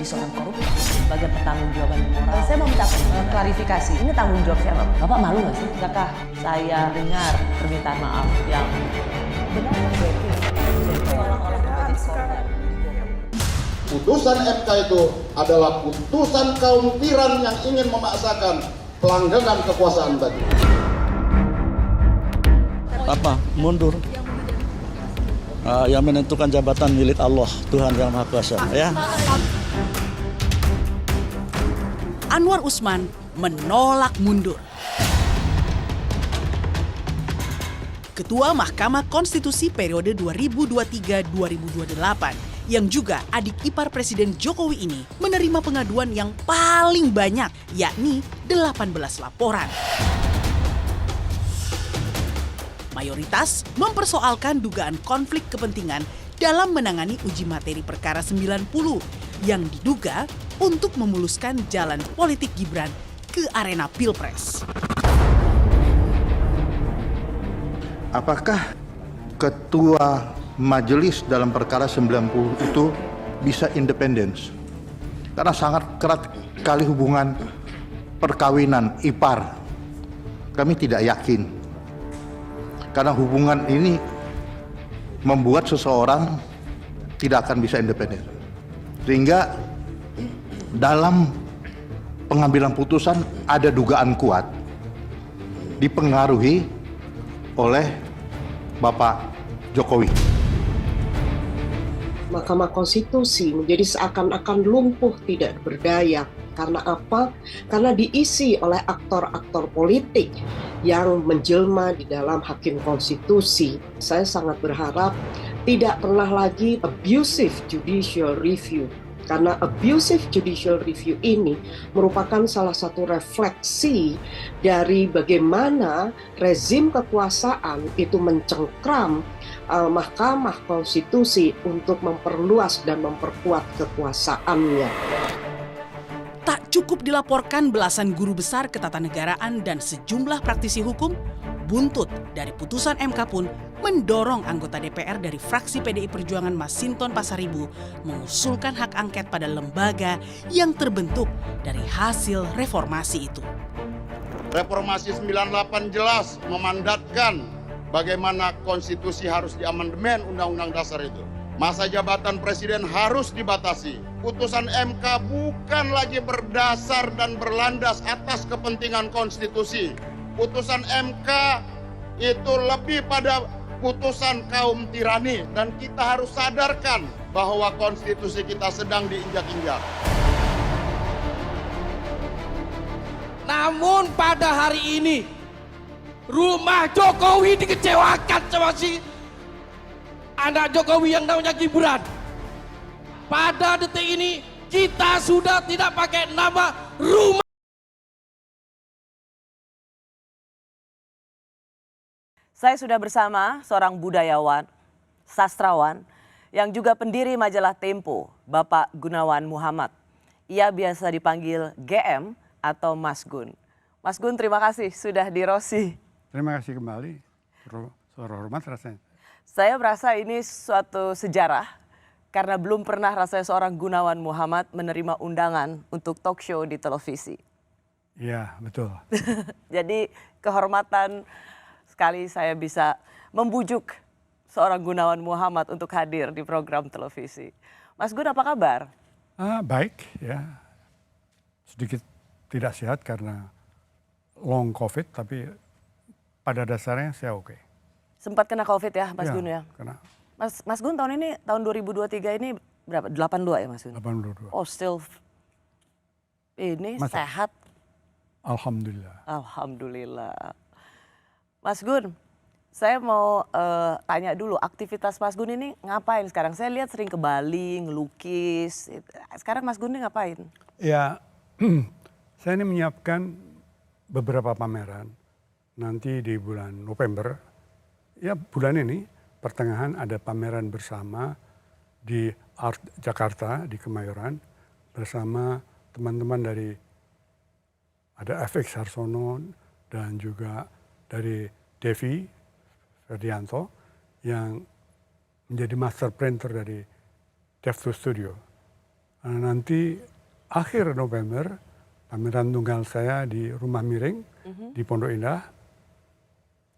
jadi seorang koruptor sebagai pertanggungjawaban moral. Saya mau minta klarifikasi. Ini tanggung jawab siapa? Bapak malu nggak sih? Apakah saya dengar permintaan maaf yang benar berarti orang-orang korban? Putusan MK itu adalah putusan kaum tiran yang ingin memaksakan pelanggangan kekuasaan tadi. Apa? Mundur. Yang menentukan jabatan milik Allah, Tuhan Yang Maha Kuasa. Ya. Anwar Usman menolak mundur. Ketua Mahkamah Konstitusi periode 2023-2028 yang juga adik ipar Presiden Jokowi ini menerima pengaduan yang paling banyak, yakni 18 laporan. Mayoritas mempersoalkan dugaan konflik kepentingan dalam menangani uji materi perkara 90 yang diduga untuk memuluskan jalan politik Gibran ke arena Pilpres. Apakah ketua majelis dalam perkara 90 itu bisa independen? Karena sangat erat sekali hubungan perkawinan ipar. Kami tidak yakin. Karena hubungan ini membuat seseorang tidak akan bisa independen. Sehingga dalam pengambilan putusan ada dugaan kuat dipengaruhi oleh Bapak Jokowi. Mahkamah Konstitusi menjadi seakan-akan lumpuh, tidak berdaya. Karena apa? Karena diisi oleh aktor-aktor politik yang menjelma di dalam hakim konstitusi. Saya sangat berharap tidak pernah lagi abusive judicial review. Karena abusive judicial review ini merupakan salah satu refleksi dari bagaimana rezim kekuasaan itu mencengkram Mahkamah Konstitusi untuk memperluas dan memperkuat kekuasaannya. Tak cukup dilaporkan belasan guru besar ketatanegaraan dan sejumlah praktisi hukum, buntut dari putusan MK pun mendorong anggota DPR dari fraksi PDI Perjuangan Masinton Pasaribu mengusulkan hak angket pada lembaga yang terbentuk dari hasil reformasi itu. Reformasi 98 jelas memandatkan bagaimana konstitusi harus diamandemen Undang-Undang Dasar itu. Masa jabatan presiden harus dibatasi. Putusan MK bukan lagi berdasar dan berlandas atas kepentingan konstitusi. Putusan MK itu lebih pada putusan kaum tirani. Dan kita harus sadarkan bahwa konstitusi kita sedang diinjak-injak. Namun pada hari ini, rumah Jokowi dikecewakan sama si anak Jokowi yang namanya Gibran. Pada detik ini kita sudah tidak pakai nama rumah. Saya sudah bersama seorang budayawan, sastrawan, yang juga pendiri majalah Tempo, Bapak Gunawan Muhammad. Ia biasa dipanggil GM atau Mas Gun. Mas Gun, terima kasih sudah di Rosi. Terima kasih kembali, suara hormat rasanya. Saya merasa ini suatu sejarah karena belum pernah rasanya seorang Gunawan Muhammad menerima undangan untuk talk show di televisi. Iya, betul. Jadi kehormatan sekali saya bisa membujuk seorang Gunawan Muhammad untuk hadir di program televisi. Mas Gun, apa kabar? Baik, ya. Sedikit tidak sehat karena long COVID, tapi pada dasarnya saya oke. Sempat kena COVID ya, Mas Gun ya? Kena. Mas Gun tahun ini, tahun 2023 ini berapa? 82 ya Mas Gun? 82. Oh still ini sehat? Alhamdulillah. Alhamdulillah. Mas Gun, saya mau tanya dulu, aktivitas Mas Gun ini ngapain sekarang? Saya lihat sering ke Bali, ngelukis. Sekarang Mas Gun ini ngapain? Ya, saya ini menyiapkan beberapa pameran. Nanti di bulan November, ya bulan ini, pertengahan ada pameran bersama di Art Jakarta, di Kemayoran. Bersama teman-teman dari, ada FX Harsono dan juga dari Devi Ferdianto yang menjadi master printer dari Dev2 Studio. Nanti akhir November pameran tunggal saya di Rumah Miring di Pondok Indah.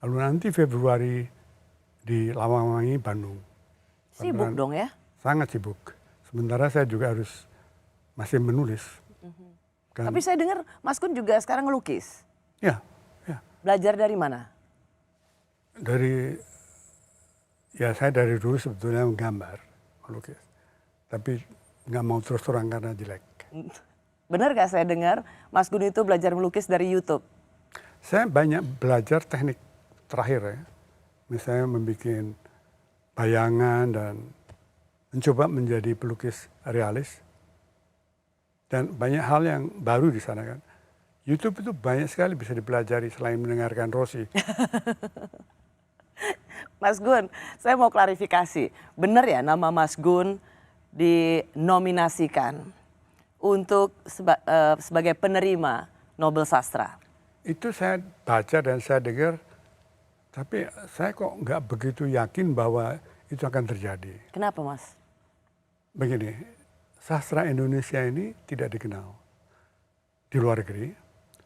Lalu nanti Februari di Lawangwangi, Bandung. Sibuk dong ya? Sangat sibuk. Sementara saya juga harus masih menulis. Kan, Tapi saya dengar Mas Gun juga sekarang ngelukis. ya, Belajar dari mana? saya dari dulu sebetulnya menggambar, melukis. Tapi nggak mau terus terang karena jelek. Benar gak saya dengar Mas Gun itu belajar melukis dari YouTube? Saya banyak belajar teknik terakhir ya. Misalnya membuat bayangan dan mencoba menjadi pelukis realis. Dan banyak hal yang baru di sana kan. YouTube itu banyak sekali bisa dipelajari selain mendengarkan Rossi. Mas Gun, saya mau klarifikasi. Benar ya nama Mas Gun dinominasikan untuk sebagai penerima Nobel Sastra? Itu saya baca dan saya dengar, tapi saya kok nggak begitu yakin bahwa itu akan terjadi. Kenapa Mas? Begini, sastra Indonesia ini tidak dikenal di luar negeri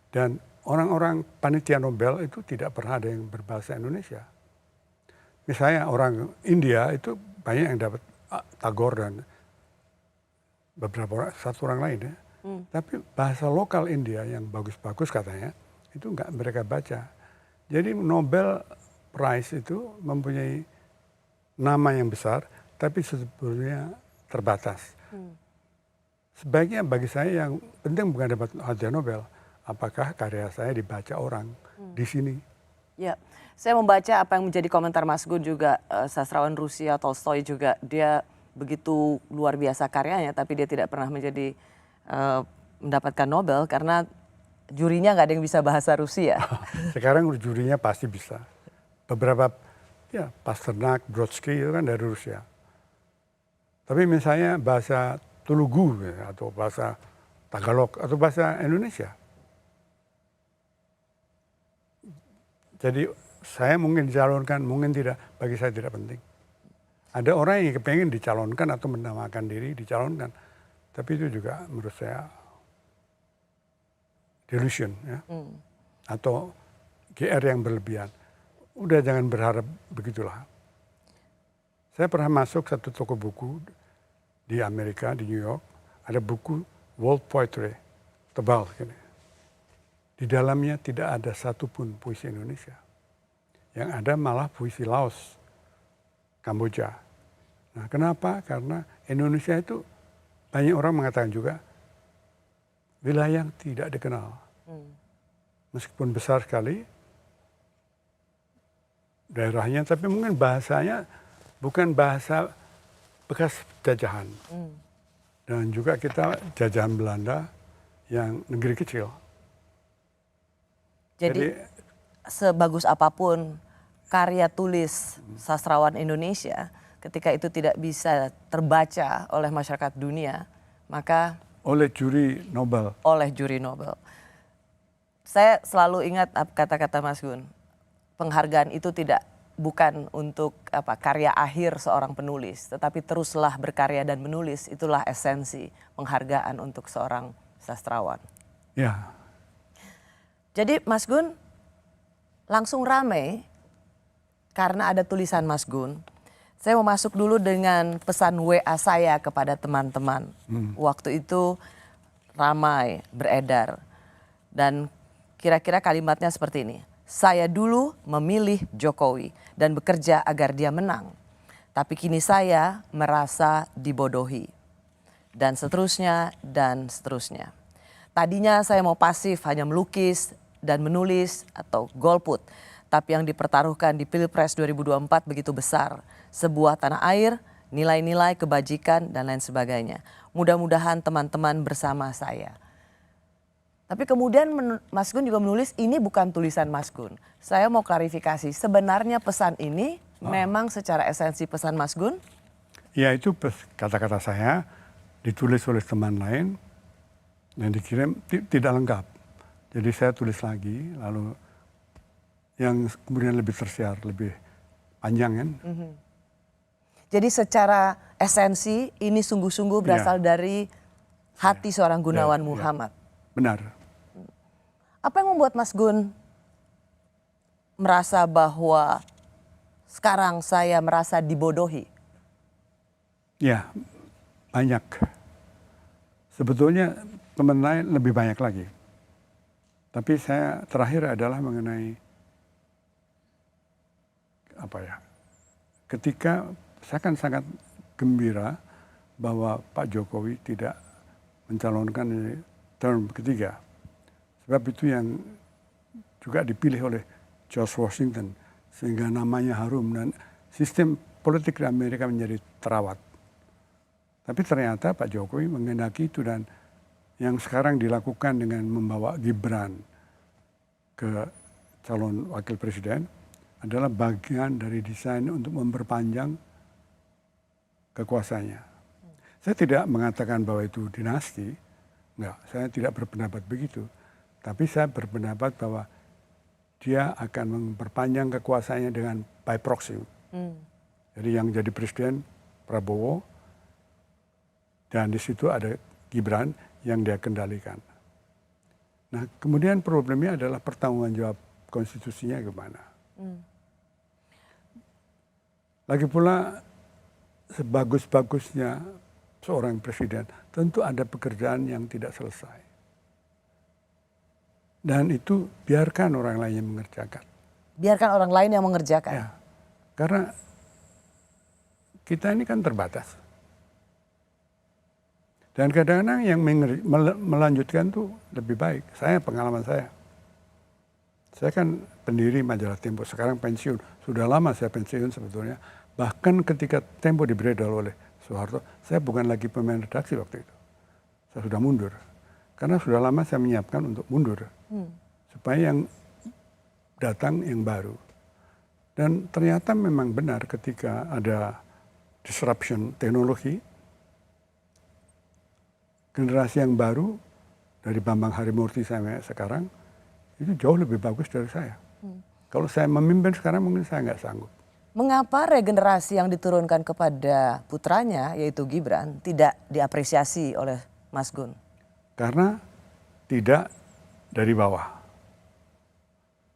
dan orang-orang panitia Nobel itu tidak pernah ada yang berbahasa Indonesia. Misalnya orang India itu banyak yang dapat Tagore dan beberapa orang, satu orang lain ya. Tapi bahasa lokal India yang bagus-bagus katanya itu nggak mereka baca. Jadi Nobel Prize itu mempunyai nama yang besar, tapi sebetulnya terbatas. Sebaiknya bagi saya yang penting bukan dapat hadiah Nobel, apakah karya saya dibaca orang di sini. Ya, saya membaca apa yang menjadi komentar Mas Gun juga, sastrawan Rusia Tolstoy juga, dia begitu luar biasa karyanya, tapi dia tidak pernah mendapatkan Nobel karena jurinya nggak ada yang bisa bahasa Rusia. Sekarang jurinya pasti bisa. Beberapa, ya Pasternak, Brodsky itu kan dari Rusia. Tapi misalnya bahasa Telugu ya, atau bahasa Tagalog atau bahasa Indonesia. Jadi saya mungkin dicalonkan, mungkin tidak, bagi saya tidak penting. Ada orang yang kepengen dicalonkan atau menamakan diri dicalonkan. Tapi itu juga menurut saya delusion ya. Atau GR yang berlebihan. Udah jangan berharap begitulah. Saya pernah masuk satu toko buku di Amerika, di New York. Ada buku World Poetry, tebal gini. Di dalamnya tidak ada satupun puisi Indonesia. Yang ada malah puisi Laos, Kamboja. Nah kenapa? Karena Indonesia itu banyak orang mengatakan juga wilayah yang tidak dikenal. Meskipun besar sekali daerahnya, tapi mungkin bahasanya bukan bahasa bekas jajahan. Dan juga kita jajahan Belanda yang negeri kecil. Jadi sebagus apapun karya tulis sastrawan Indonesia, ketika itu tidak bisa terbaca oleh masyarakat dunia, maka oleh juri Nobel. Oleh juri Nobel. Saya selalu ingat kata-kata Mas Gun, penghargaan itu bukan untuk karya akhir seorang penulis, tetapi teruslah berkarya dan menulis, itulah esensi penghargaan untuk seorang sastrawan. Ya. Jadi Mas Gun langsung rame karena ada tulisan Mas Gun. Saya mau masuk dulu dengan pesan WA saya kepada teman-teman. Waktu itu ramai beredar dan kira-kira kalimatnya seperti ini. Saya dulu memilih Jokowi dan bekerja agar dia menang. Tapi kini saya merasa dibodohi. Dan seterusnya dan seterusnya. Tadinya saya mau pasif hanya melukis dan menulis atau golput. Tapi yang dipertaruhkan di Pilpres 2024 begitu besar. Sebuah tanah air, nilai-nilai kebajikan dan lain sebagainya. Mudah-mudahan teman-teman bersama saya. Tapi kemudian Mas Gun juga menulis ini bukan tulisan Mas Gun. Saya mau klarifikasi, sebenarnya pesan ini memang secara esensi pesan Mas Gun? Ya itu kata-kata saya ditulis oleh teman lain dan dikirim tidak lengkap. Jadi saya tulis lagi, lalu yang kemudian lebih tersiar, lebih panjang kan. Jadi secara esensi ini sungguh-sungguh berasal dari hati seorang Gunawan Ya, ya. Muhammad. Benar. Apa yang membuat Mas Gun merasa bahwa sekarang saya merasa dibodohi? Ya, banyak. Sebetulnya teman lain lebih banyak lagi. Tapi saya terakhir adalah mengenai apa ya? Ketika saya kan sangat gembira bahwa Pak Jokowi tidak mencalonkan di term ketiga. Sebab itu yang juga dipilih oleh George Washington sehingga namanya harum dan sistem politik di Amerika menjadi terawat. Tapi ternyata Pak Jokowi menghendaki itu dan yang sekarang dilakukan dengan membawa Gibran ke calon wakil presiden adalah bagian dari desain untuk memperpanjang kekuasaannya. Saya tidak mengatakan bahwa itu dinasti, enggak, saya tidak berpendapat begitu. Tapi saya berpendapat bahwa dia akan memperpanjang kekuasaannya dengan by proxy. Jadi yang jadi presiden Prabowo dan di situ ada Gibran yang dia kendalikan. Nah kemudian problemnya adalah pertanggunganjawab konstitusinya gimana. Lagi pula sebagus-bagusnya seorang presiden tentu ada pekerjaan yang tidak selesai. Dan itu biarkan orang lain yang mengerjakan. Biarkan orang lain yang mengerjakan. Ya, karena kita ini kan terbatas. Dan kadang-kadang yang melanjutkan tuh lebih baik. Pengalaman saya. Saya kan pendiri majalah Tempo, sekarang pensiun. Sudah lama saya pensiun sebetulnya. Bahkan ketika Tempo diberedar oleh Soeharto, saya bukan lagi pemain redaksi waktu itu. Saya sudah mundur. Karena sudah lama saya menyiapkan untuk mundur. Supaya yang datang yang baru. Dan ternyata memang benar ketika ada disruption teknologi, generasi yang baru dari Bambang Harimurti sampai sekarang itu jauh lebih bagus dari saya. Kalau saya memimpin sekarang mungkin saya nggak sanggup. Mengapa regenerasi yang diturunkan kepada putranya yaitu Gibran tidak diapresiasi oleh Mas Gun? Karena tidak dari bawah.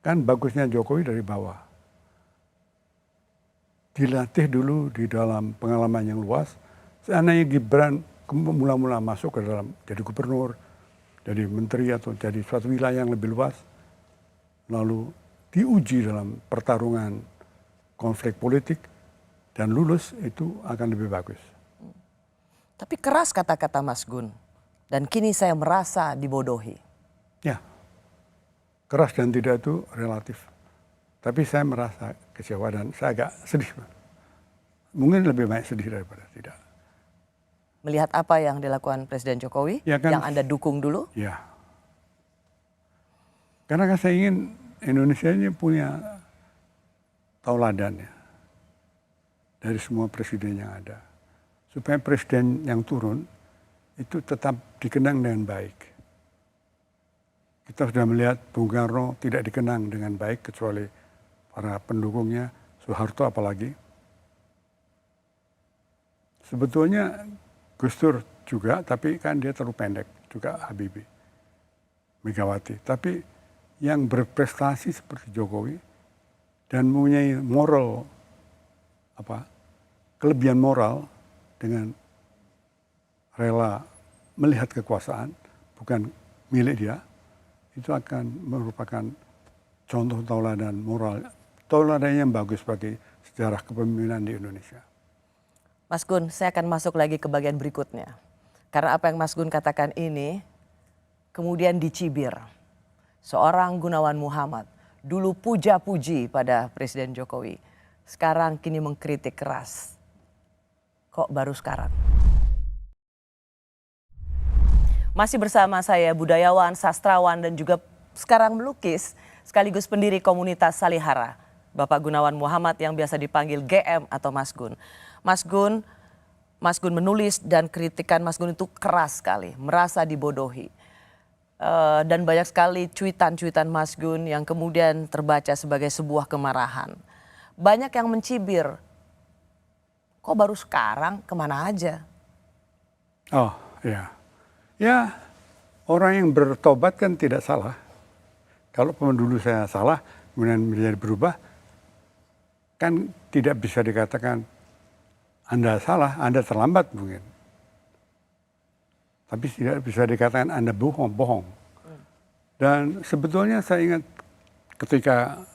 Kan bagusnya Jokowi dari bawah. Dilatih dulu di dalam pengalaman yang luas. Seandainya Gibran mula-mula masuk ke dalam jadi gubernur, jadi menteri atau jadi suatu wilayah yang lebih luas. Lalu diuji dalam pertarungan konflik politik dan lulus itu akan lebih bagus. Tapi keras kata-kata Mas Gun. Dan kini saya merasa dibodohi. Ya, keras dan tidak itu relatif. Tapi saya merasa kecewa dan saya agak sedih. Mungkin lebih banyak sedih daripada tidak. Melihat apa yang dilakukan Presiden Jokowi, Ya kan, yang Anda dukung dulu? Ya. Karena kan saya ingin Indonesia ini punya tauladan ya. Dari semua presiden yang ada. Supaya presiden yang turun itu tetap dikenang dengan baik. Kita sudah melihat Bung Karno tidak dikenang dengan baik kecuali para pendukungnya, Soeharto apalagi. Sebetulnya Gus Dur juga, tapi kan dia terlalu pendek, juga Habibie, Megawati. Tapi yang berprestasi seperti Jokowi dan mempunyai moral, kelebihan moral dengan rela melihat kekuasaan bukan milik dia, itu akan merupakan contoh tauladan moral, tauladan yang bagus bagi sejarah kepemimpinan di Indonesia. Mas Gun, saya akan masuk lagi ke bagian berikutnya. Karena apa yang Mas Gun katakan ini kemudian dicibir. Seorang Gunawan Muhammad dulu puja-puji pada Presiden Jokowi. Sekarang kini mengkritik keras. Kok baru sekarang? Masih bersama saya budayawan, sastrawan dan juga sekarang melukis sekaligus pendiri komunitas Salihara. Bapak Gunawan Muhammad yang biasa dipanggil GM atau Mas Gun. Mas Gun menulis dan kritikan Mas Gun itu keras sekali, merasa dibodohi. Dan banyak sekali cuitan-cuitan Mas Gun yang kemudian terbaca sebagai sebuah kemarahan. Banyak yang mencibir, kok baru sekarang, kemana aja? Oh ya, Ya, orang yang bertobat kan tidak salah. Kalau dulu saya salah, kemudian menjadi berubah, kan tidak bisa dikatakan Anda salah, Anda terlambat mungkin. Tapi tidak bisa dikatakan Anda bohong. Dan sebetulnya saya ingat ketika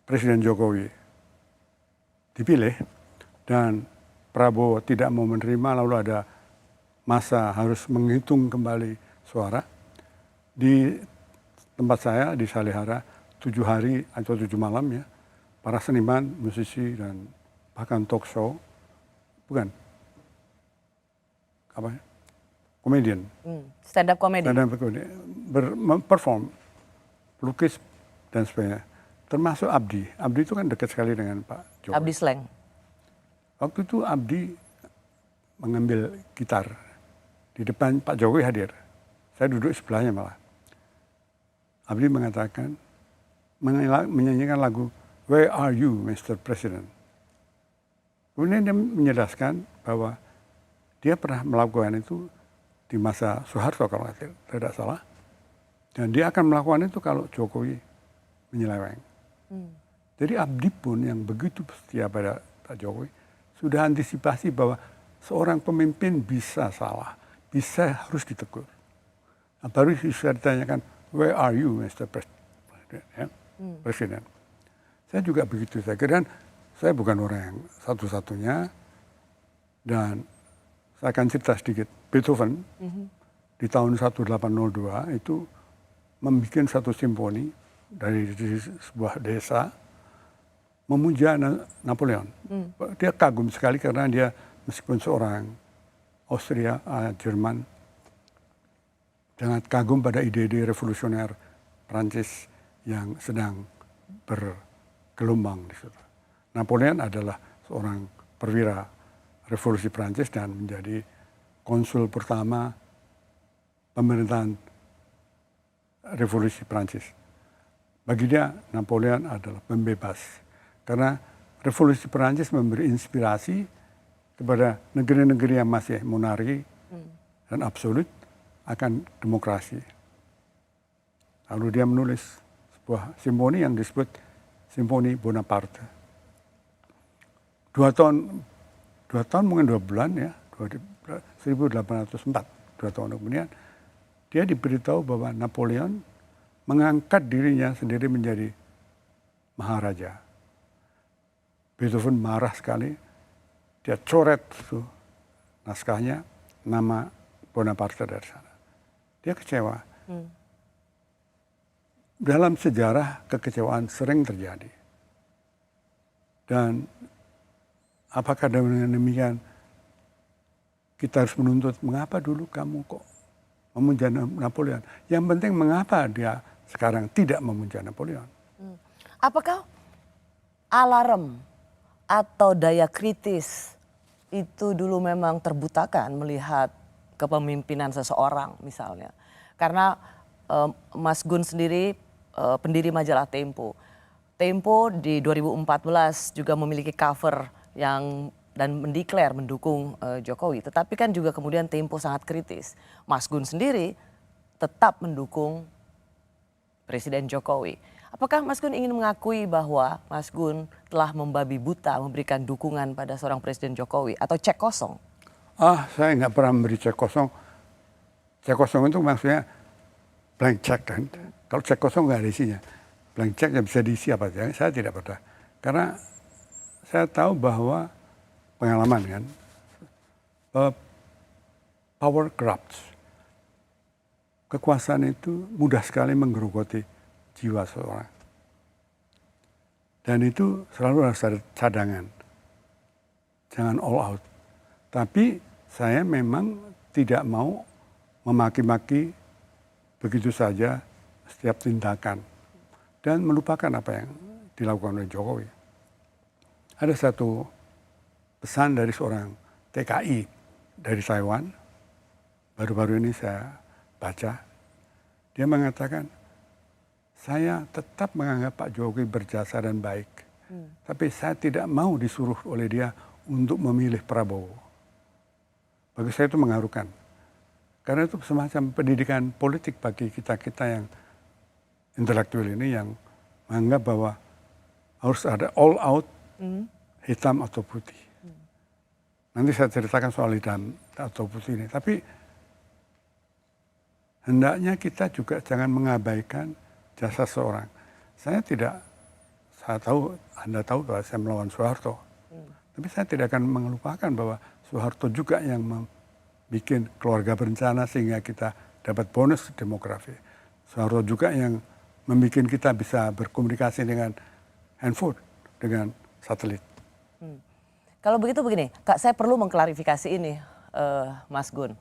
Presiden Jokowi dipilih dan Prabowo tidak mau menerima, lalu ada masa harus menghitung kembali suara. Di tempat saya di Salihara 7 hari atau 7 malam ya, para seniman, musisi dan bahkan talk show, bukan apa ya, komedian, Stand up comedy. perform, pelukis dan sebagainya. Termasuk Abdi. Abdi itu kan dekat sekali dengan Pak Jokowi. Abdi Sleng. Waktu itu Abdi mengambil gitar di depan Pak Jokowi hadir. Saya duduk sebelahnya malah. Abdi mengatakan, menyanyikan lagu Where Are You, Mr. President? Kemudian dia menjelaskan bahwa dia pernah melakukan itu di masa Soeharto kalau tidak salah. Dan dia akan melakukan itu kalau Jokowi menyeleweng. Jadi Abdi pun yang begitu setia pada Pak Jokowi sudah antisipasi bahwa seorang pemimpin bisa salah, bisa harus ditegur. Nah, baru bisa ditanyakan, where are you, Mr. President? Ya, Presiden. Saya juga begitu, saya kira. Dan saya bukan orang yang satu-satunya. Dan saya akan cerita sedikit. Beethoven di tahun 1802 itu membuat satu simfoni dari sebuah desa memuja Napoleon. Dia kagum sekali karena dia meskipun seorang Austria, Jerman, sangat kagum pada ide-ide revolusioner Prancis yang sedang bergelombang di situ. Napoleon adalah seorang perwira revolusi Prancis dan menjadi konsul pertama pemerintahan revolusi Prancis. Bagi dia Napoleon adalah pembebas karena revolusi Prancis memberi inspirasi kepada negeri-negeri yang masih monarki dan absolut akan demokrasi. Lalu dia menulis sebuah simfoni yang disebut Simfoni Bonaparte. 2 tahun mungkin 2 bulan ya, 1804, 2 tahun kemudian dia diberitahu bahwa Napoleon mengangkat dirinya sendiri menjadi maharaja. Beethoven marah sekali, dia coret itu naskahnya, nama Bonaparte dari sana. Dia kecewa. Dalam sejarah kekecewaan sering terjadi. Dan apakah dengan demikian kita harus menuntut mengapa dulu kamu kok memuja Napoleon? Yang penting mengapa dia sekarang tidak memuja Napoleon? Apakah alarm atau daya kritis itu dulu memang terbutakan melihat kepemimpinan seseorang misalnya? Karena Mas Gun sendiri pendiri majalah Tempo. Tempo di 2014 juga memiliki cover yang dan mendeklar mendukung Jokowi. Tetapi kan juga kemudian Tempo sangat kritis. Mas Gun sendiri tetap mendukung Presiden Jokowi. Apakah Mas Gun ingin mengakui bahwa Mas Gun telah membabi buta memberikan dukungan pada seorang Presiden Jokowi atau cek kosong? Saya nggak pernah memberi cek kosong. Cek kosong itu maksudnya blank check kan. Kalau cek kosong nggak ada isinya. Blank check yang bisa diisi apa saja. Saya tidak pernah. Karena saya tahu bahwa pengalaman kan, power corrupts. Kekuasaan itu mudah sekali menggerogoti jiwa seorang. Dan itu selalu harus ada cadangan. Jangan all out. Tapi saya memang tidak mau memaki-maki begitu saja setiap tindakan. Dan melupakan apa yang dilakukan oleh Jokowi. Ada satu pesan dari seorang TKI dari Taiwan, baru-baru ini saya baca, dia mengatakan, saya tetap menganggap Pak Jokowi berjasa dan baik, tapi saya tidak mau disuruh oleh dia untuk memilih Prabowo. Bagi saya itu mengharukan. Karena itu semacam pendidikan politik bagi kita-kita yang intelektual ini yang menganggap bahwa harus ada all out, hitam atau putih. Nanti saya ceritakan soal hitam atau putih ini. Tapi hendaknya kita juga jangan mengabaikan jasa seorang. Saya tahu, Anda tahu bahwa saya melawan Soeharto. Tapi saya tidak akan melupakan bahwa Soeharto juga yang membuat keluarga berencana sehingga kita dapat bonus demografi. Soeharto juga yang membuat kita bisa berkomunikasi dengan handphone, dengan satelit. Kalau begitu begini, Kak, saya perlu mengklarifikasi ini, Mas Gun.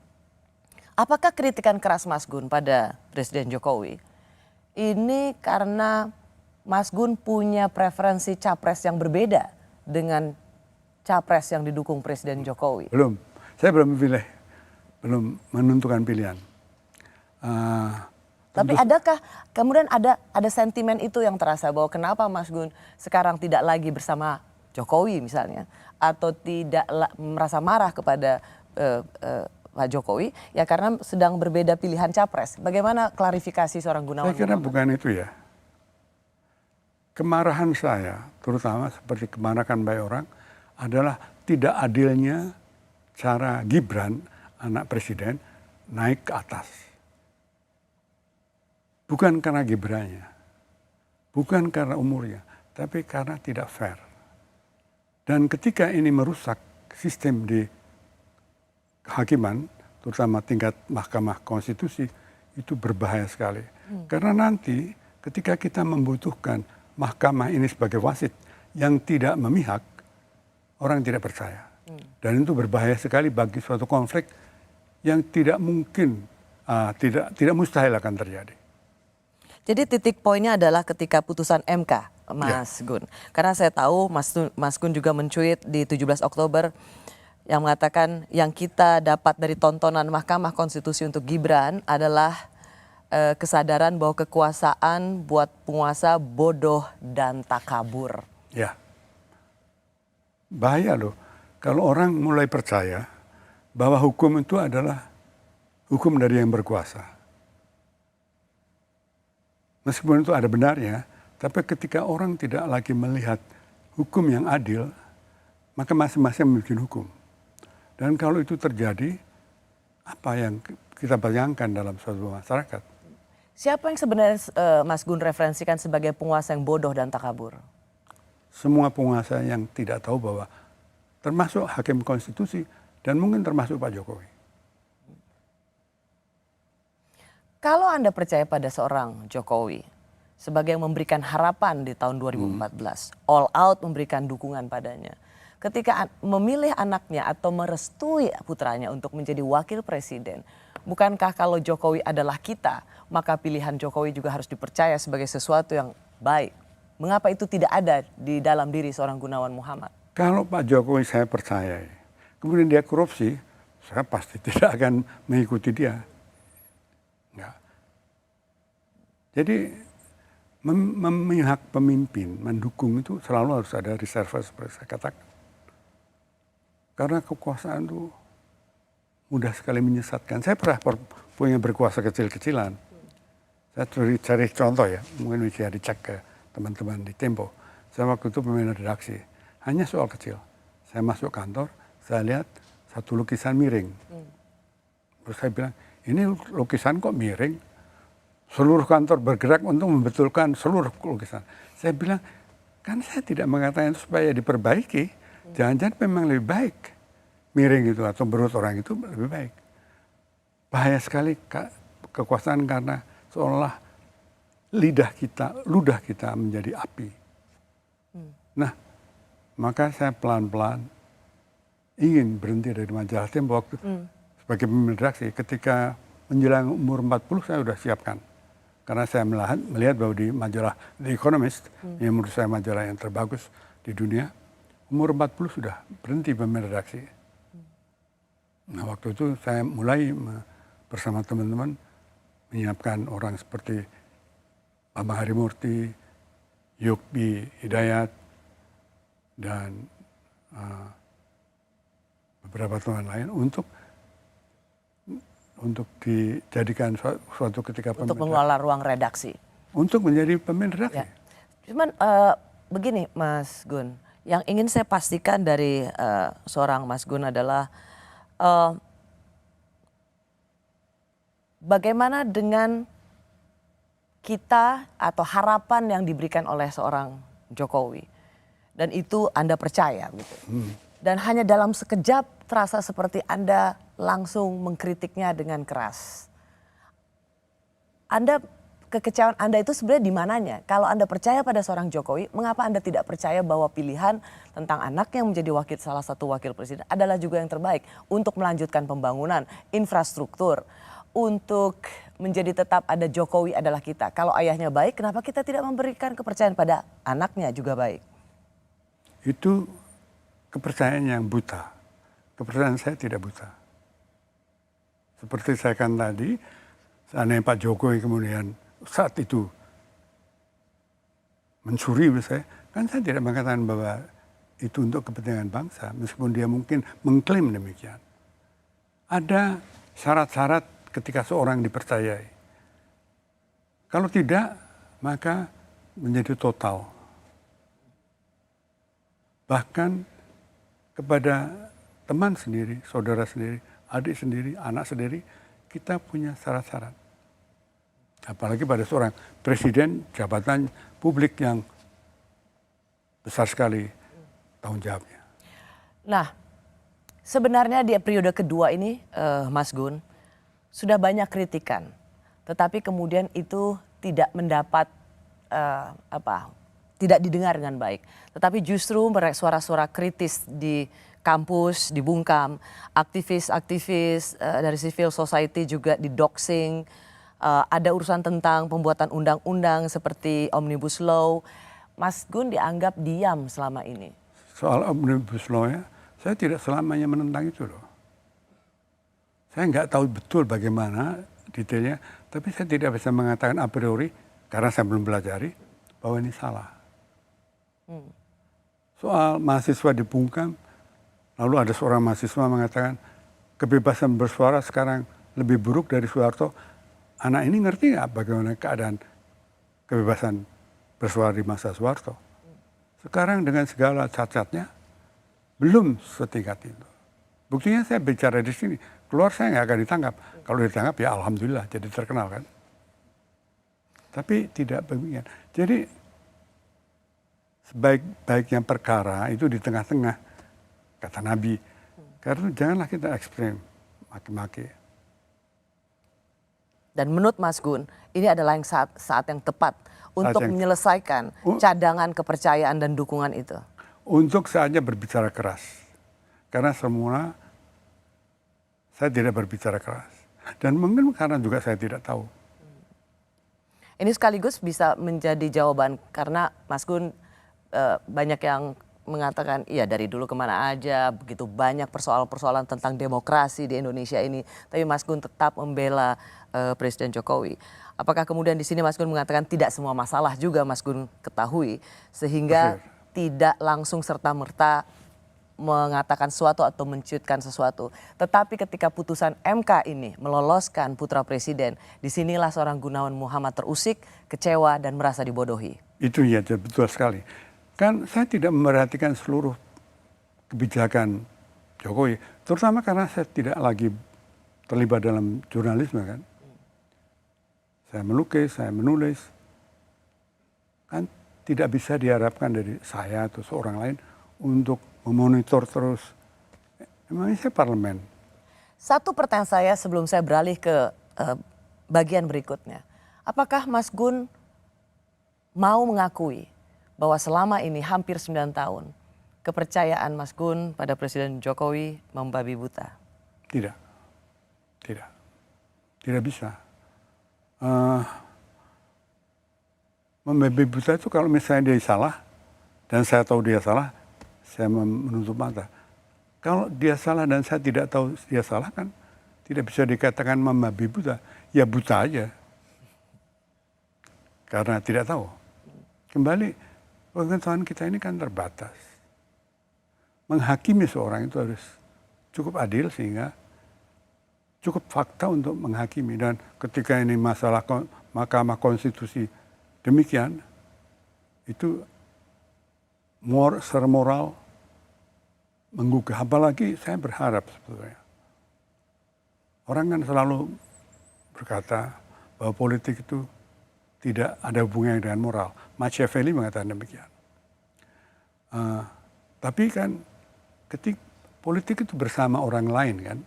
Apakah kritikan keras Mas Gun pada Presiden Jokowi ini karena Mas Gun punya preferensi capres yang berbeda dengan capres yang didukung Presiden Jokowi? Belum, saya belum memilih, belum menentukan pilihan. Tapi adakah kemudian ada sentimen itu yang terasa bahwa kenapa Mas Gun sekarang tidak lagi bersama Jokowi misalnya, atau tidak merasa marah kepada Pak Jokowi, ya karena sedang berbeda pilihan capres. Bagaimana klarifikasi seorang Gunawan Saya kira Muhammad? bukan itu ya. Kemarahan saya, terutama seperti kemarahan banyak orang, adalah tidak adilnya cara Gibran, anak presiden, naik ke atas. Bukan karena Gibrannya, bukan karena umurnya, tapi karena tidak fair. Dan ketika ini merusak sistem di kehakiman, terutama tingkat Mahkamah Konstitusi, itu berbahaya sekali. Karena nanti ketika kita membutuhkan mahkamah ini sebagai wasit yang tidak memihak, orang tidak percaya. Dan itu berbahaya sekali bagi suatu konflik yang tidak mungkin, tidak mustahil akan terjadi. Jadi titik poinnya adalah ketika putusan MK, Mas Gun. Karena saya tahu Mas Gun juga mencuit di 17 Oktober yang mengatakan yang kita dapat dari tontonan Mahkamah Konstitusi untuk Gibran adalah kesadaran bahwa kekuasaan buat penguasa bodoh dan takabur. Ya, bahaya loh kalau orang mulai percaya bahwa hukum itu adalah hukum dari yang berkuasa. Meskipun itu ada benarnya, tapi ketika orang tidak lagi melihat hukum yang adil, maka masing-masing membuat hukum. Dan kalau itu terjadi, apa yang kita bayangkan dalam suatu masyarakat? Siapa yang sebenarnya Mas Gun referensikan sebagai penguasa yang bodoh dan takabur? Semua penguasa yang tidak tahu bahwa termasuk hakim konstitusi dan mungkin termasuk Pak Jokowi. Kalau Anda percaya pada seorang Jokowi sebagai yang memberikan harapan di tahun 2014, all out memberikan dukungan padanya. Ketika memilih anaknya atau merestui putranya untuk menjadi wakil presiden, bukankah kalau Jokowi adalah kita, maka pilihan Jokowi juga harus dipercaya sebagai sesuatu yang baik? Mengapa itu tidak ada di dalam diri seorang Gunawan Muhammad? Kalau Pak Jokowi saya percaya, kemudian dia korupsi, saya pasti tidak akan mengikuti dia. Enggak. Jadi memihak pemimpin, mendukung itu selalu harus ada reserve seperti saya katakan. Karena kekuasaan itu mudah sekali menyesatkan. Saya pernah punya berkuasa kecil-kecilan. Saya cari contoh ya, mungkin bisa dicek ke teman-teman di Tempo. Saya waktu itu pemimpin redaksi, hanya soal kecil. Saya masuk kantor, saya lihat satu lukisan miring. Terus saya bilang, ini lukisan kok miring? Seluruh kantor bergerak untuk membetulkan seluruh lukisan. Saya bilang, kan saya tidak mengatakan itu supaya diperbaiki. Jangan-jangan memang lebih baik miring itu atau berut orang itu lebih baik. Bahaya sekali kekuasaan karena seolah ludah kita menjadi api. Nah, maka saya pelan-pelan ingin berhenti dari majalah Tempo waktu sebagai pemimpin redaksi. Ketika menjelang umur 40 saya sudah siapkan. Karena saya melihat bahwa di majalah The Economist, yang menurut saya majalah yang terbagus di dunia, umur 40 sudah berhenti pemimpin redaksi. Nah waktu itu saya mulai bersama teman-teman menyiapkan orang seperti Bambang Harimurti, Yukbi Hidayat, dan beberapa teman lain untuk untuk dijadikan suatu ketika Untuk pemimpin. mengelola ruang redaksi. Untuk menjadi pemimpin redaksi. Ya. Cuman begini Mas Gun, yang ingin saya pastikan dari seorang Mas Gun adalah bagaimana dengan kita atau harapan yang diberikan oleh seorang Jokowi. Dan itu Anda percaya gitu. Dan hanya dalam sekejap terasa seperti Anda langsung mengkritiknya dengan keras. Kekecewaan Anda itu sebenarnya di mananya? Kalau Anda percaya pada seorang Jokowi, mengapa Anda tidak percaya bahwa pilihan tentang anaknya menjadi salah satu wakil presiden adalah juga yang terbaik untuk melanjutkan pembangunan infrastruktur, untuk menjadi tetap ada Jokowi adalah kita. Kalau ayahnya baik, kenapa kita tidak memberikan kepercayaan pada anaknya juga baik? Itu kepercayaan yang buta. Kepercayaan saya tidak buta. Seperti saya kan tadi, seandainya Pak Jokowi kemudian saat itu mencuri saya, kan saya tidak mengatakan bahwa itu untuk kepentingan bangsa, meskipun dia mungkin mengklaim demikian. Ada syarat-syarat ketika seorang dipercayai. Kalau tidak, maka menjadi total. Bahkan kepada teman sendiri, saudara sendiri, adik sendiri, anak sendiri, kita punya syarat-syarat. Apalagi pada seorang presiden, jabatan publik yang besar sekali tanggung jawabnya. Nah, sebenarnya di periode kedua ini, Mas Gun, sudah banyak kritikan, tetapi kemudian itu tidak mendapat tidak didengar dengan baik. Tetapi justru suara-suara kritis di kampus, di Bungkam, aktivis-aktivis dari civil society juga di doxing, ada urusan tentang pembuatan undang-undang seperti Omnibus Law. Mas Gun dianggap diam selama ini. Soal Omnibus Law ya, saya tidak selamanya menentang itu loh. Saya nggak tahu betul bagaimana detailnya, tapi saya tidak bisa mengatakan a priori karena saya belum pelajari bahwa ini salah. Soal mahasiswa di Bungkam, lalu ada seorang mahasiswa mengatakan kebebasan bersuara sekarang lebih buruk dari Soeharto. Anak ini ngerti nggak bagaimana keadaan kebebasan bersuara di masa Soeharto? Sekarang dengan segala cacatnya belum setingkat itu. Buktinya saya bicara di sini, keluar saya nggak akan ditangkap. Kalau ditangkap ya alhamdulillah jadi terkenal kan. Tapi tidak demikian. Jadi sebaik-baiknya perkara itu di tengah-tengah, kata Nabi. Karena janganlah kita ekstrem, maki-maki. Dan menurut Mas Gun, ini adalah saat yang tepat untuk menyelesaikan cadangan kepercayaan dan dukungan itu. Untuk saatnya berbicara keras. Karena semula saya tidak berbicara keras. Dan mungkin karena juga saya tidak tahu. Ini sekaligus bisa menjadi jawaban karena Mas Gun banyak yang mengatakan iya dari dulu kemana aja begitu banyak persoalan-persoalan tentang demokrasi di Indonesia ini, tapi Mas Gun tetap membela Presiden Jokowi. Apakah kemudian di sini Mas Gun mengatakan tidak semua masalah juga Mas Gun ketahui sehingga tidak langsung serta-merta mengatakan sesuatu atau menciutkan sesuatu. Tetapi ketika putusan MK ini meloloskan putra presiden, disinilah seorang Gunawan Muhammad terusik, kecewa dan merasa dibodohi. Itu ya betul sekali. Kan saya tidak memperhatikan seluruh kebijakan Jokowi, terutama karena saya tidak lagi terlibat dalam jurnalisme kan. Saya melukis, saya menulis, kan tidak bisa diharapkan dari saya atau seorang lain untuk memonitor terus. Emangnya saya parlemen. Satu pertanyaan saya sebelum saya beralih ke bagian berikutnya. Apakah Mas Gun mau mengakui bahwa selama ini hampir 9 tahun kepercayaan Mas Gun pada Presiden Jokowi membabi buta? Tidak. Tidak bisa. Membabi buta itu kalau misalnya dia salah dan saya tahu dia salah, saya menutup mata. Kalau dia salah dan saya tidak tahu dia salah kan tidak bisa dikatakan membabi buta. Ya buta aja. Karena tidak tahu. Kembali pengetahuan kita ini kan terbatas. Menghakimi seorang itu harus cukup adil sehingga cukup fakta untuk menghakimi. Dan ketika ini masalah Mahkamah Konstitusi demikian, itu secara moral menggugah. Apalagi saya berharap sebetulnya. Orang kan selalu berkata bahwa politik itu tidak ada hubungannya dengan moral. Machiavelli mengatakan demikian. Tapi kan ketika politik itu bersama orang lain kan.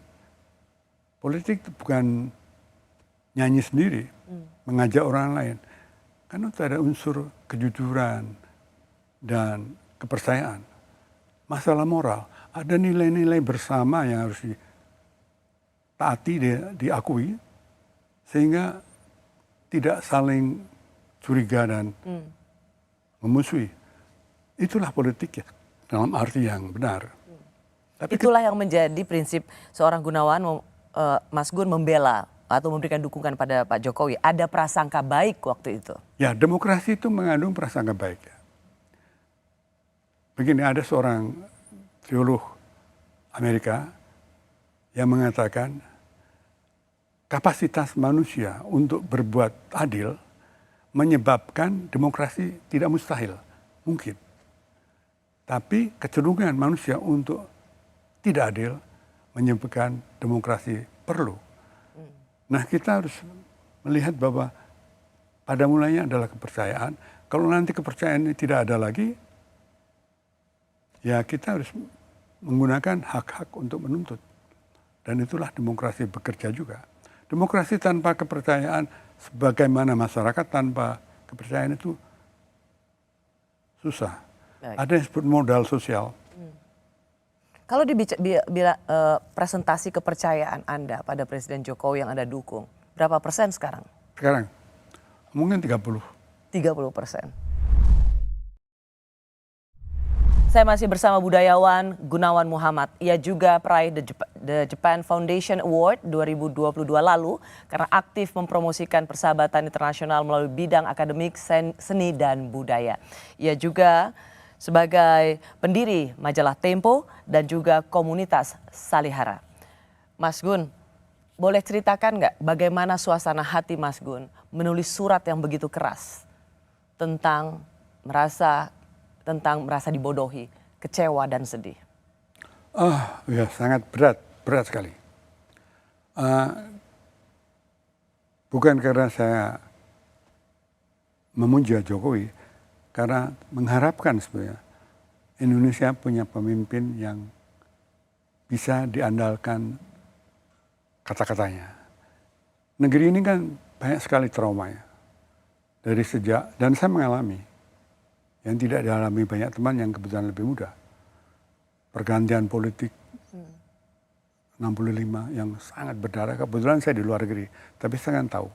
Politik itu bukan nyanyi sendiri, mengajak orang lain. Karena itu ada unsur kejujuran dan kepercayaan. Masalah moral, ada nilai-nilai bersama yang harus ditaati, diakui, sehingga tidak saling curiga dan memusuhi. Itulah politik ya, dalam arti yang benar. Tapi itulah yang menjadi prinsip seorang Gunawan, Mas Gun membela atau memberikan dukungan pada Pak Jokowi. Ada prasangka baik waktu itu. Ya, demokrasi itu mengandung prasangka baik. Ya. Begini, ada seorang teolog Amerika yang mengatakan kapasitas manusia untuk berbuat adil menyebabkan demokrasi tidak mustahil, mungkin. Tapi kecenderungan manusia untuk tidak adil menyebabkan demokrasi perlu. Nah, kita harus melihat bahwa pada mulanya adalah kepercayaan. Kalau nanti kepercayaan ini tidak ada lagi, ya kita harus menggunakan hak-hak untuk menuntut. Dan itulah demokrasi bekerja juga. Demokrasi tanpa kepercayaan, sebagaimana masyarakat tanpa kepercayaan itu susah. Baik. Ada yang disebut modal sosial. Kalau presentasi kepercayaan Anda pada Presiden Jokowi yang Anda dukung, berapa persen sekarang? Sekarang mungkin 30%. 30%. Saya masih bersama budayawan Gunawan Muhammad. Ia juga peraih The Japan Foundation Award 2022 lalu karena aktif mempromosikan persahabatan internasional melalui bidang akademik, seni, dan budaya. Ia juga sebagai pendiri majalah Tempo dan juga komunitas Salihara. Mas Gun, boleh ceritakan nggak bagaimana suasana hati Mas Gun menulis surat yang begitu keras tentang merasa dibodohi, kecewa dan sedih? Ya sangat berat sekali. Bukan karena saya memuja Jokowi, karena mengharapkan sebenarnya Indonesia punya pemimpin yang bisa diandalkan kata-katanya. Negeri ini kan banyak sekali traumanya. Dari sejak, dan saya mengalami, yang tidak dialami banyak teman yang kebetulan lebih muda. Pergantian politik 65 yang sangat berdarah, kebetulan saya di luar negeri, tapi saya kan tahu.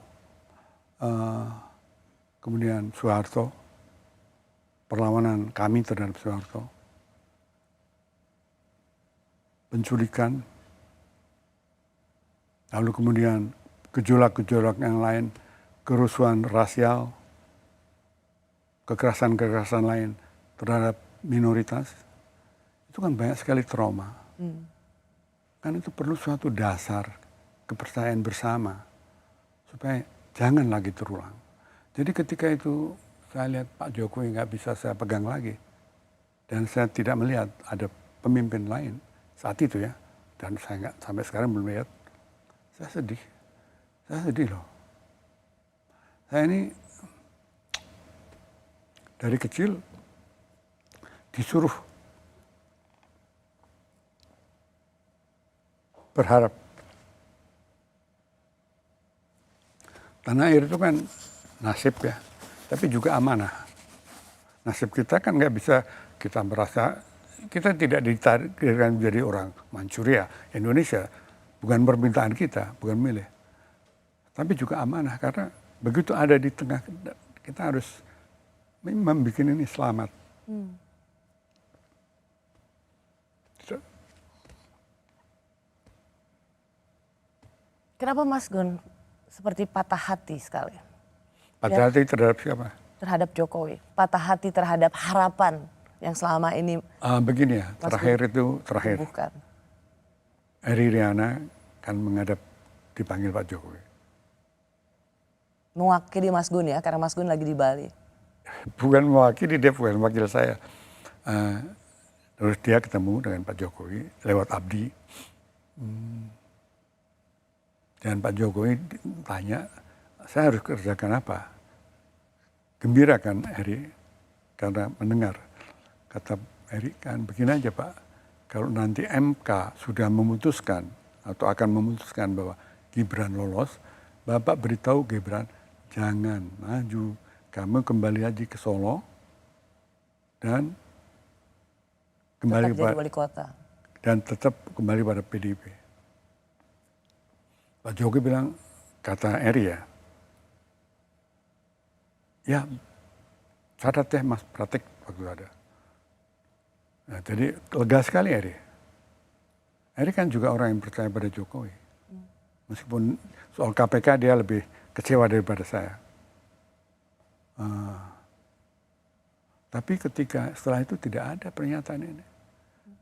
Kemudian Soeharto, perlawanan kami terhadap Soeharto, penculikan, lalu kemudian gejolak-gejolak yang lain, kerusuhan rasial, kekerasan-kekerasan lain terhadap minoritas, itu kan banyak sekali trauma. Kan itu perlu suatu dasar kepercayaan bersama, supaya jangan lagi terulang. Jadi ketika itu saya lihat Pak Jokowi nggak bisa saya pegang lagi. Dan saya tidak melihat ada pemimpin lain saat itu ya. Dan saya nggak sampai sekarang belum lihat. Saya sedih. Saya sedih loh. Saya ini dari kecil disuruh berharap. Tanah air itu kan nasib ya. Tapi juga amanah. Nasib kita kan nggak bisa kita merasa, kita tidak ditakdirkan menjadi orang Manchuria, Indonesia. Bukan permintaan kita, bukan milih. Tapi juga amanah, karena begitu ada di tengah, kita harus membuat ini selamat. Kenapa Mas Gun seperti patah hati sekali? Patah hati terhadap siapa? Terhadap Jokowi. Patah hati terhadap harapan yang selama ini begini ya, terakhir bukan. Eri Riana kan menghadap dipanggil Pak Jokowi. Mewakili Mas Gun ya, karena Mas Gun lagi di Bali. Bukan mewakili, dia bukan wakil saya. Terus dia ketemu dengan Pak Jokowi lewat Abdi. Dan Pak Jokowi tanya, saya harus kerjakan apa? Gembira kan Eri, karena mendengar. Kata Eri, kan begini aja Pak, kalau nanti MK sudah memutuskan atau akan memutuskan bahwa Gibran lolos, Bapak beritahu Gibran, jangan maju, kamu kembali aja ke Solo dan kembali Tetap jadi wali kota. dan tetap kembali pada PDIP. Pak Jokowi bilang, kata Eri ya catat ya Mas Pratik waktu ada. Nah, jadi lega sekali Eri. Eri kan juga orang yang percaya pada Jokowi. Meskipun soal KPK dia lebih kecewa daripada saya. Tapi ketika setelah itu tidak ada pernyataan ini.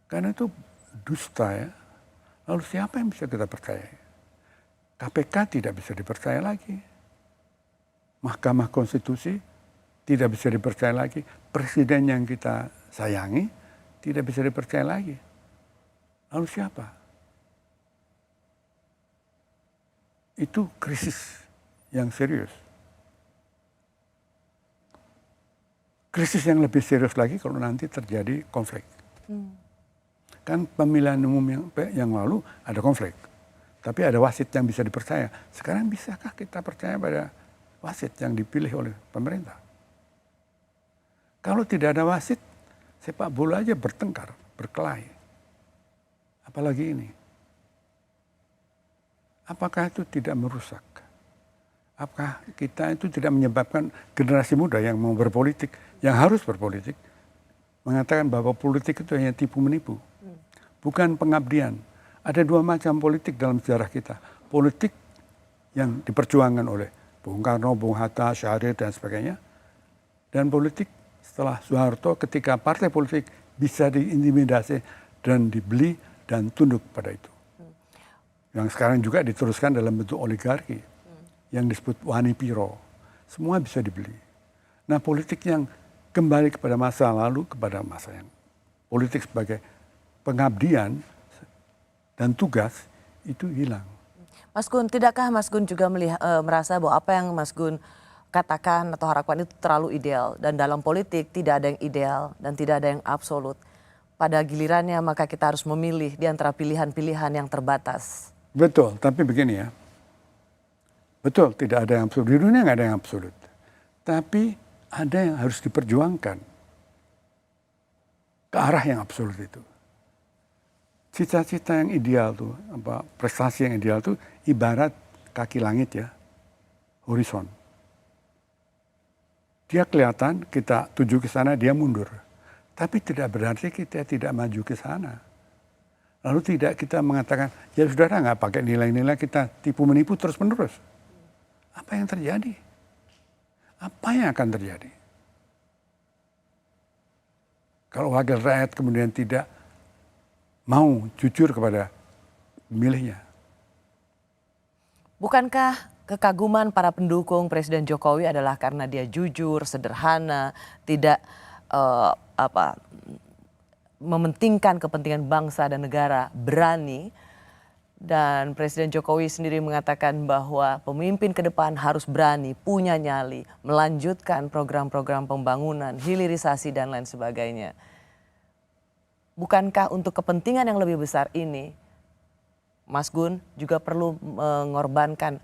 Karena itu dusta ya. Lalu siapa yang bisa kita percaya? KPK tidak bisa dipercaya lagi. Mahkamah Konstitusi tidak bisa dipercaya lagi. Presiden yang kita sayangi tidak bisa dipercaya lagi. Lalu siapa? Itu krisis yang serius. Krisis yang lebih serius lagi kalau nanti terjadi konflik. Kan pemilihan umum yang lalu ada konflik. Tapi ada wasit yang bisa dipercaya. Sekarang bisakah kita percaya pada wasit yang dipilih oleh pemerintah? Kalau tidak ada wasit, sepak bola aja bertengkar, berkelahi. Apalagi ini. Apakah itu tidak merusak? Apakah kita itu tidak menyebabkan generasi muda yang mau berpolitik, yang harus berpolitik, mengatakan bahwa politik itu hanya tipu menipu, bukan pengabdian. Ada dua macam politik dalam sejarah kita. Politik yang diperjuangkan oleh Bung Karno, Bung Hatta, Syahrir dan sebagainya. Dan politik setelah Soeharto ketika partai politik bisa diintimidasi dan dibeli dan tunduk pada itu. Yang sekarang juga diteruskan dalam bentuk oligarki yang disebut Wani Piro. Semua bisa dibeli. Nah politik yang kembali kepada masa lalu, kepada masa yang politik sebagai pengabdian dan tugas itu hilang. Mas Gun, tidakkah Mas Gun juga merasa bahwa apa yang Mas Gun katakan atau harapkan itu terlalu ideal, dan dalam politik tidak ada yang ideal dan tidak ada yang absolut. Pada gilirannya maka kita harus memilih di antara pilihan-pilihan yang terbatas. Betul, tapi begini ya. Betul, tidak ada yang absolut. Di dunia nggak ada yang absolut. Tapi ada yang harus diperjuangkan ke arah yang absolut itu. Cita-cita yang ideal tuh, prestasi yang ideal tuh ibarat kaki langit ya, horizon. Dia kelihatan, kita tuju ke sana, dia mundur. Tapi tidak berarti kita tidak maju ke sana. Lalu tidak kita mengatakan, ya saudara nggak pakai nilai-nilai kita tipu menipu terus menerus. Apa yang terjadi? Apa yang akan terjadi? Kalau wakil rakyat kemudian tidak mau jujur kepada pemilihnya. Bukankah kekaguman para pendukung Presiden Jokowi adalah karena dia jujur, sederhana, tidak mementingkan kepentingan bangsa dan negara, berani. Dan Presiden Jokowi sendiri mengatakan bahwa pemimpin ke depan harus berani, punya nyali, melanjutkan program-program pembangunan, hilirisasi dan lain sebagainya. Bukankah untuk kepentingan yang lebih besar ini, Mas Gun juga perlu mengorbankan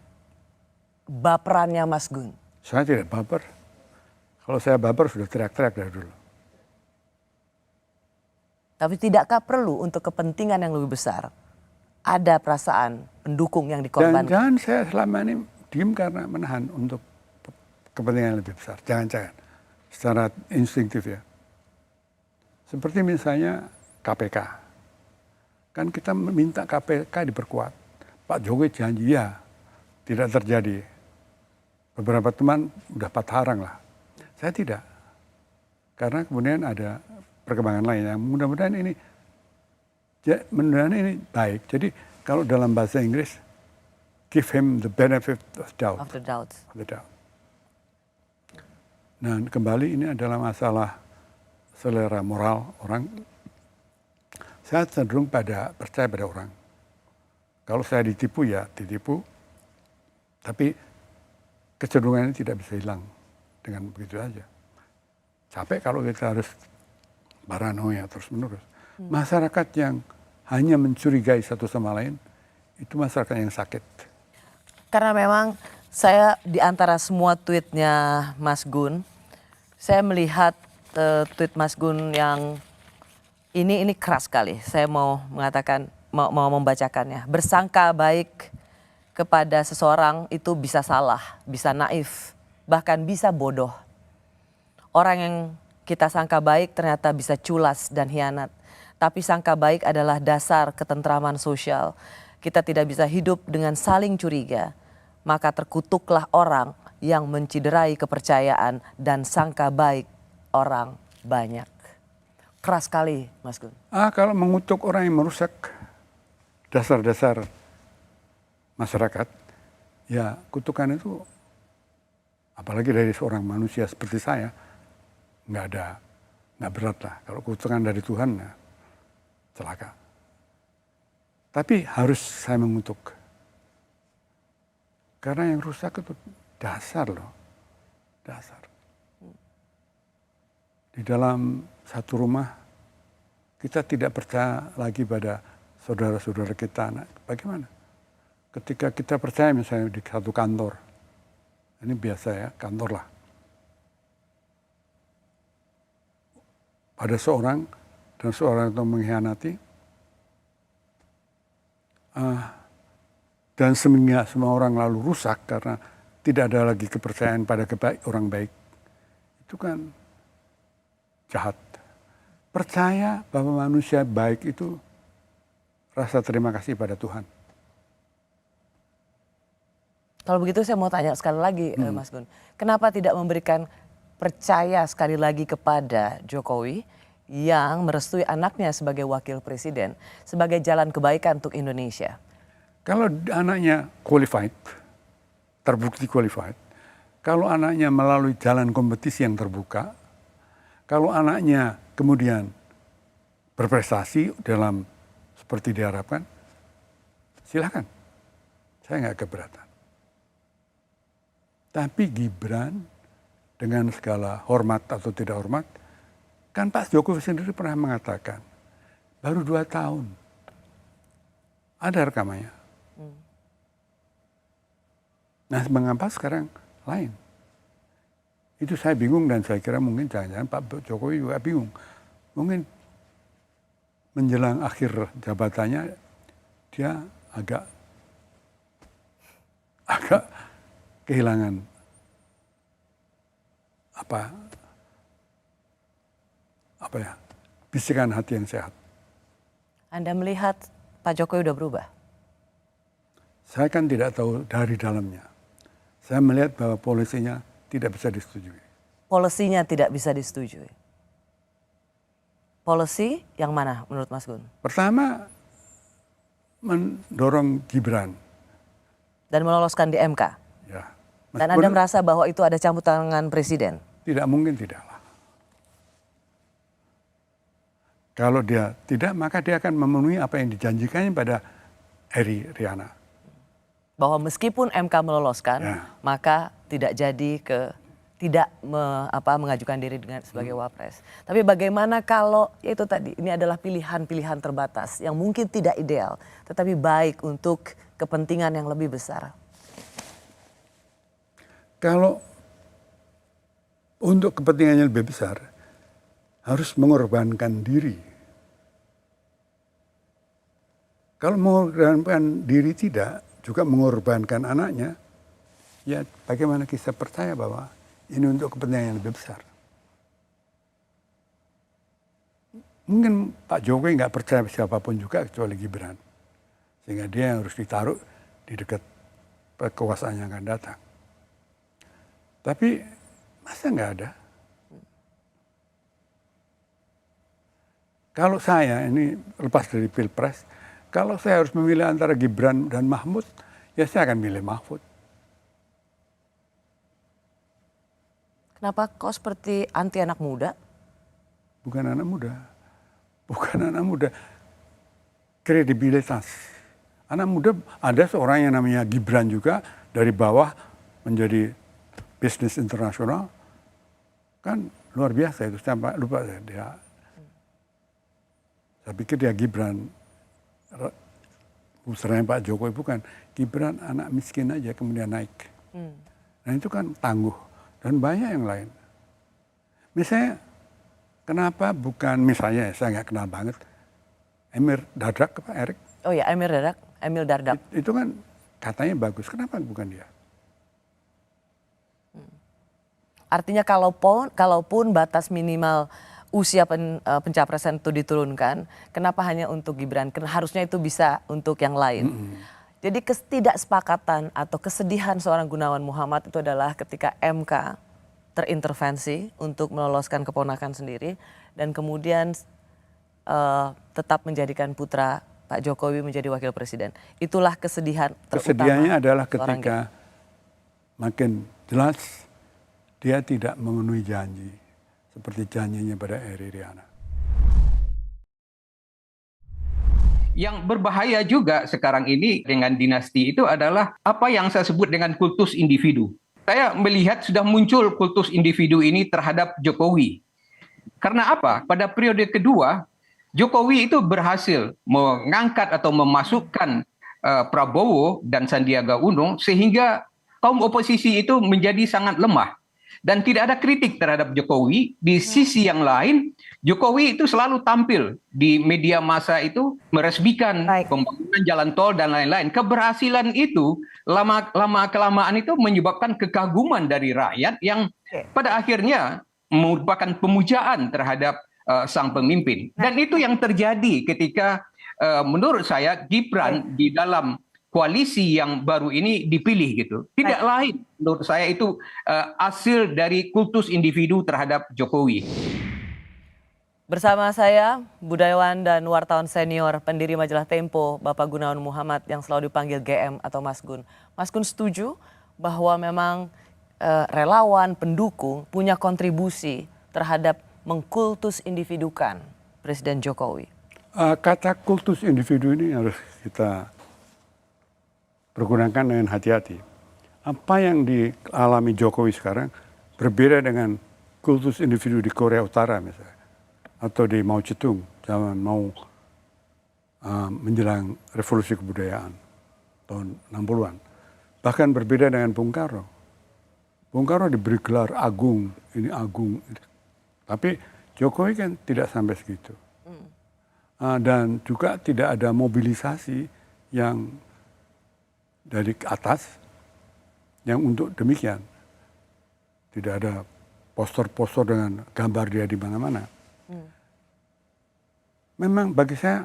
baperannya Mas Gun? Saya tidak baper. Kalau saya baper sudah teriak-teriak dari dulu. Tapi tidakkah perlu untuk kepentingan yang lebih besar ada perasaan pendukung yang dikorbankan? Jangan-jangan saya selama ini diem karena menahan untuk kepentingan yang lebih besar. Jangan-jangan. Secara instinktif ya. Seperti misalnya KPK. Kan kita meminta KPK diperkuat. Pak Jokowi janji ya tidak terjadi. Beberapa teman udah patharang lah. Saya tidak. Karena kemudian ada perkembangan lain yang mudah-mudahan ini baik. Jadi kalau dalam bahasa Inggris give him the benefit of doubt. Of the doubts. Dan kembali ini adalah masalah selera moral orang. Saya cenderung percaya pada orang. Kalau saya ditipu ya ditipu, tapi kecenderungan ini tidak bisa hilang dengan begitu saja. Capek kalau kita harus paranoia terus menerus. Masyarakat yang hanya mencurigai satu sama lain, itu masyarakat yang sakit. Karena memang saya di antara semua tweetnya Mas Gun, saya melihat tweet Mas Gun yang ini keras sekali. Saya mau mengatakan, mau membacakannya. Bersangka baik kepada seseorang itu bisa salah, bisa naif, bahkan bisa bodoh. Orang yang kita sangka baik ternyata bisa culas dan hianat. Tapi sangka baik adalah dasar ketentraman sosial. Kita tidak bisa hidup dengan saling curiga. Maka terkutuklah orang yang menciderai kepercayaan dan sangka baik orang banyak. Keras sekali, Mas Gun. Kalau mengutuk orang yang merusak dasar-dasar masyarakat, ya kutukan itu, apalagi dari seorang manusia seperti saya, nggak berat lah. Kalau kutukan dari Tuhan, ya, celaka. Tapi harus saya mengutuk. Karena yang rusak itu dasar loh, dasar. Di dalam satu rumah, kita tidak percaya lagi pada saudara-saudara kita. Nah, bagaimana? Ketika kita percaya misalnya di satu kantor, ini biasa ya, kantor lah. Pada seorang, dan seorang itu mengkhianati, dan semua orang lalu rusak karena tidak ada lagi kepercayaan pada orang baik. Itu kan jahat. Percaya bahwa manusia baik itu rasa terima kasih pada Tuhan. Kalau begitu saya mau tanya sekali lagi Mas Gun. Kenapa tidak memberikan percaya sekali lagi kepada Jokowi yang merestui anaknya sebagai wakil presiden, sebagai jalan kebaikan untuk Indonesia? Kalau anaknya qualified, terbukti qualified, kalau anaknya melalui jalan kompetisi yang terbuka, kalau anaknya kemudian berprestasi dalam seperti diharapkan, silakan. Saya nggak keberatan. Tapi Gibran dengan segala hormat atau tidak hormat, kan Pak Jokowi sendiri pernah mengatakan, baru 2 tahun. Ada rekamannya. Nah, mengapa sekarang lain? Itu saya bingung dan saya kira mungkin jangan-jangan Pak Jokowi juga bingung. Mungkin menjelang akhir jabatannya dia agak kehilangan bisikan hati yang sehat. Anda melihat Pak Jokowi udah berubah? Saya kan tidak tahu dari dalamnya. Saya melihat bahwa polisinya tidak bisa disetujui. Polisinya tidak bisa disetujui. Polisi yang mana menurut Mas Gun? Pertama, mendorong Gibran. Dan meloloskan di MK? Ya. Dan Anda merasa bahwa itu ada campur tangan presiden? Tidak mungkin tidaklah. Kalau dia tidak, maka dia akan memenuhi apa yang dijanjikannya pada Eri Riana. Bahwa meskipun MK meloloskan, maka tidak jadi mengajukan diri sebagai wapres. Tapi bagaimana kalau itu tadi, ini adalah pilihan-pilihan terbatas yang mungkin tidak ideal, tetapi baik untuk kepentingan yang lebih besar. Kalau untuk kepentingan yang lebih besar, harus mengorbankan diri. Kalau mengorbankan diri tidak, juga mengorbankan anaknya, ya bagaimana kita percaya bahwa ini untuk kepentingan yang lebih besar. Mungkin Pak Jokowi nggak percaya siapapun juga kecuali Gibran. Sehingga dia yang harus ditaruh di dekat kekuasaan yang akan datang. Tapi masa nggak ada? Kalau saya ini lepas dari Pilpres, kalau saya harus memilih antara Gibran dan Mahfud, ya saya akan milih Mahfud. Kenapa kok seperti anti anak muda? Bukan anak muda. Bukan anak muda. Kredibilitas. Anak muda, ada seorang yang namanya Gibran juga, dari bawah menjadi bisnis internasional. Kan luar biasa itu, sampai lupa dia. Saya pikir dia Gibran, putranya Pak Jokowi, bukan. Gibran anak miskin aja kemudian naik. Nah itu kan tangguh. Dan banyak yang lain. Misalnya, kenapa bukan, misalnya saya nggak kenal banget, Emil Dardak, Pak Erik? Oh ya, Emil Dardak. Itu kan katanya bagus, kenapa bukan dia? Artinya kalaupun batas minimal usia pencapresan itu diturunkan, kenapa hanya untuk Gibran? Harusnya itu bisa untuk yang lain. Jadi ketidaksepakatan atau kesedihan seorang Gunawan Muhammad itu adalah ketika MK terintervensi untuk meloloskan keponakan sendiri dan kemudian tetap menjadikan putra Pak Jokowi menjadi wakil presiden. Itulah kesedihan terutama. Kesedihannya adalah ketika makin jelas dia tidak memenuhi janji seperti janjinya pada Eri Riana. Yang berbahaya juga sekarang ini dengan dinasti itu adalah apa yang saya sebut dengan kultus individu. Saya melihat sudah muncul kultus individu ini terhadap Jokowi. Karena apa? Pada periode kedua, Jokowi itu berhasil mengangkat atau memasukkan Prabowo dan Sandiaga Uno sehingga kaum oposisi itu menjadi sangat lemah. Dan tidak ada kritik terhadap Jokowi. Di sisi yang lain, Jokowi itu selalu tampil di media massa itu meresmikan pembangunan jalan tol dan lain-lain. Keberhasilan itu lama-kelamaan itu menyebabkan kekaguman dari rakyat yang pada akhirnya merupakan pemujaan terhadap sang pemimpin. Dan itu yang terjadi ketika menurut saya Gibran di dalam koalisi yang baru ini dipilih gitu. Tidak lain menurut saya itu hasil dari kultus individu terhadap Jokowi. Bersama saya, budayawan dan wartawan senior pendiri majalah Tempo, Bapak Gunawan Muhammad yang selalu dipanggil GM atau Mas Gun. Mas Gun setuju bahwa memang relawan, pendukung punya kontribusi terhadap mengkultus individukan Presiden Jokowi? Kata kultus individu ini harus kita pergunakan dengan hati-hati. Apa yang dialami Jokowi sekarang berbeda dengan kultus individu di Korea Utara misalnya. Atau di Mao Zedong, zaman mau menjelang revolusi kebudayaan tahun 60-an. Bahkan berbeda dengan Bung Karno. Bung Karno diberi gelar agung, ini agung. Tapi Jokowi kan tidak sampai segitu. Dan juga tidak ada mobilisasi yang dari atas yang untuk demikian. Tidak ada poster-poster dengan gambar dia di mana-mana. Memang bagi saya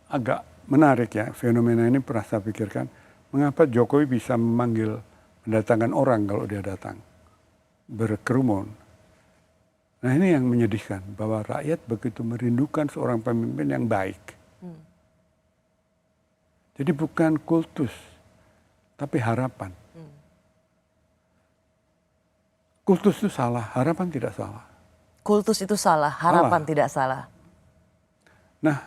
agak menarik ya, fenomena ini pernah saya pikirkan. Mengapa Jokowi bisa mendatangkan orang kalau dia datang berkerumun. Nah ini yang menyedihkan, bahwa rakyat begitu merindukan seorang pemimpin yang baik. Jadi bukan kultus, tapi harapan. Kultus itu salah, harapan tidak salah. Kultus itu salah, harapan tidak salah. Nah,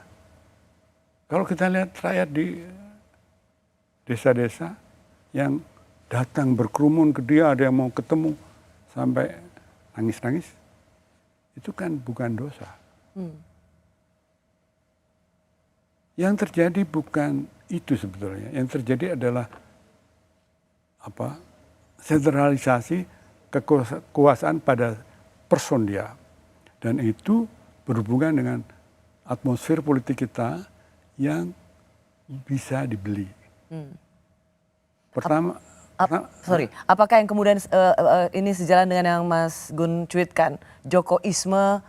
kalau kita lihat rakyat di desa-desa yang datang berkerumun ke dia, ada yang mau ketemu sampai nangis-nangis, itu kan bukan dosa. Yang terjadi bukan itu sebetulnya. Yang terjadi adalah sentralisasi kekuasaan pada person dia. Dan itu berhubungan dengan atmosfer politik kita yang bisa dibeli. Pertama, apakah yang kemudian ini sejalan dengan yang Mas Gun cuitkan, Jokoisme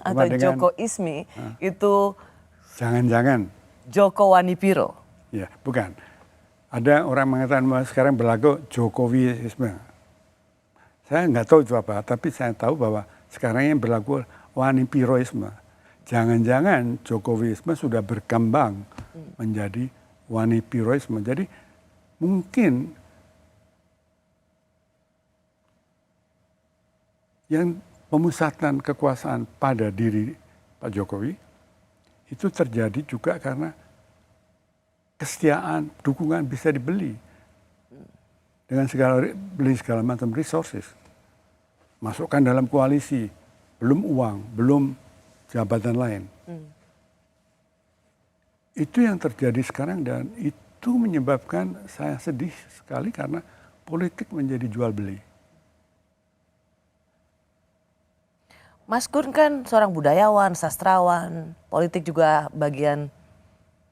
atau Jokoismi itu jangan-jangan Joko Wanipiro? Ya, bukan. Ada orang mengatakan bahwa sekarang berlaku Jokowiisme. Saya nggak tahu itu apa, tapi saya tahu bahwa sekarang yang berlaku Wanipiroisme. Jangan-jangan Jokowiisme sudah berkembang menjadi wanipiroisme. Jadi mungkin yang pemusatan kekuasaan pada diri Pak Jokowi itu terjadi juga karena kesetiaan, dukungan bisa dibeli dengan beli segala macam resources. Masukkan dalam koalisi, belum uang, belum jabatan lain. Itu yang terjadi sekarang dan itu menyebabkan saya sedih sekali karena politik menjadi jual beli. Mas Gun kan seorang budayawan, sastrawan, politik juga bagian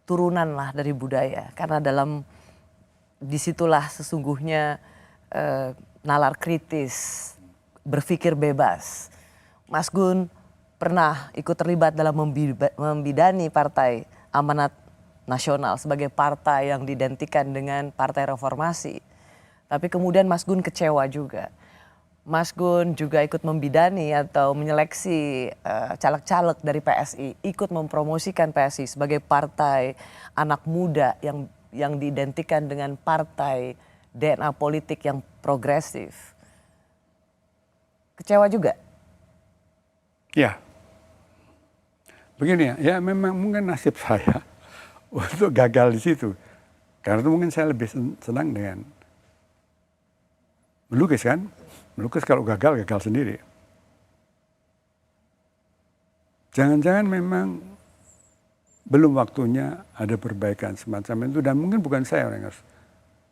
turunan lah dari budaya. Karena disitulah sesungguhnya nalar kritis, berpikir bebas. Mas Gun pernah ikut terlibat dalam membidani Partai Amanat Nasional sebagai partai yang diidentikan dengan Partai Reformasi. Tapi kemudian Mas Gun kecewa juga. Mas Gun juga ikut membidani atau menyeleksi caleg-caleg dari PSI, ikut mempromosikan PSI sebagai partai anak muda yang diidentikan dengan partai DNA politik yang progresif. Kecewa juga? Ya, begini ya memang mungkin nasib saya untuk gagal di situ. Karena itu mungkin saya lebih senang dengan melukis kan. Melukis kalau gagal sendiri. Jangan-jangan memang belum waktunya ada perbaikan semacam itu. Dan mungkin bukan saya orang yang harus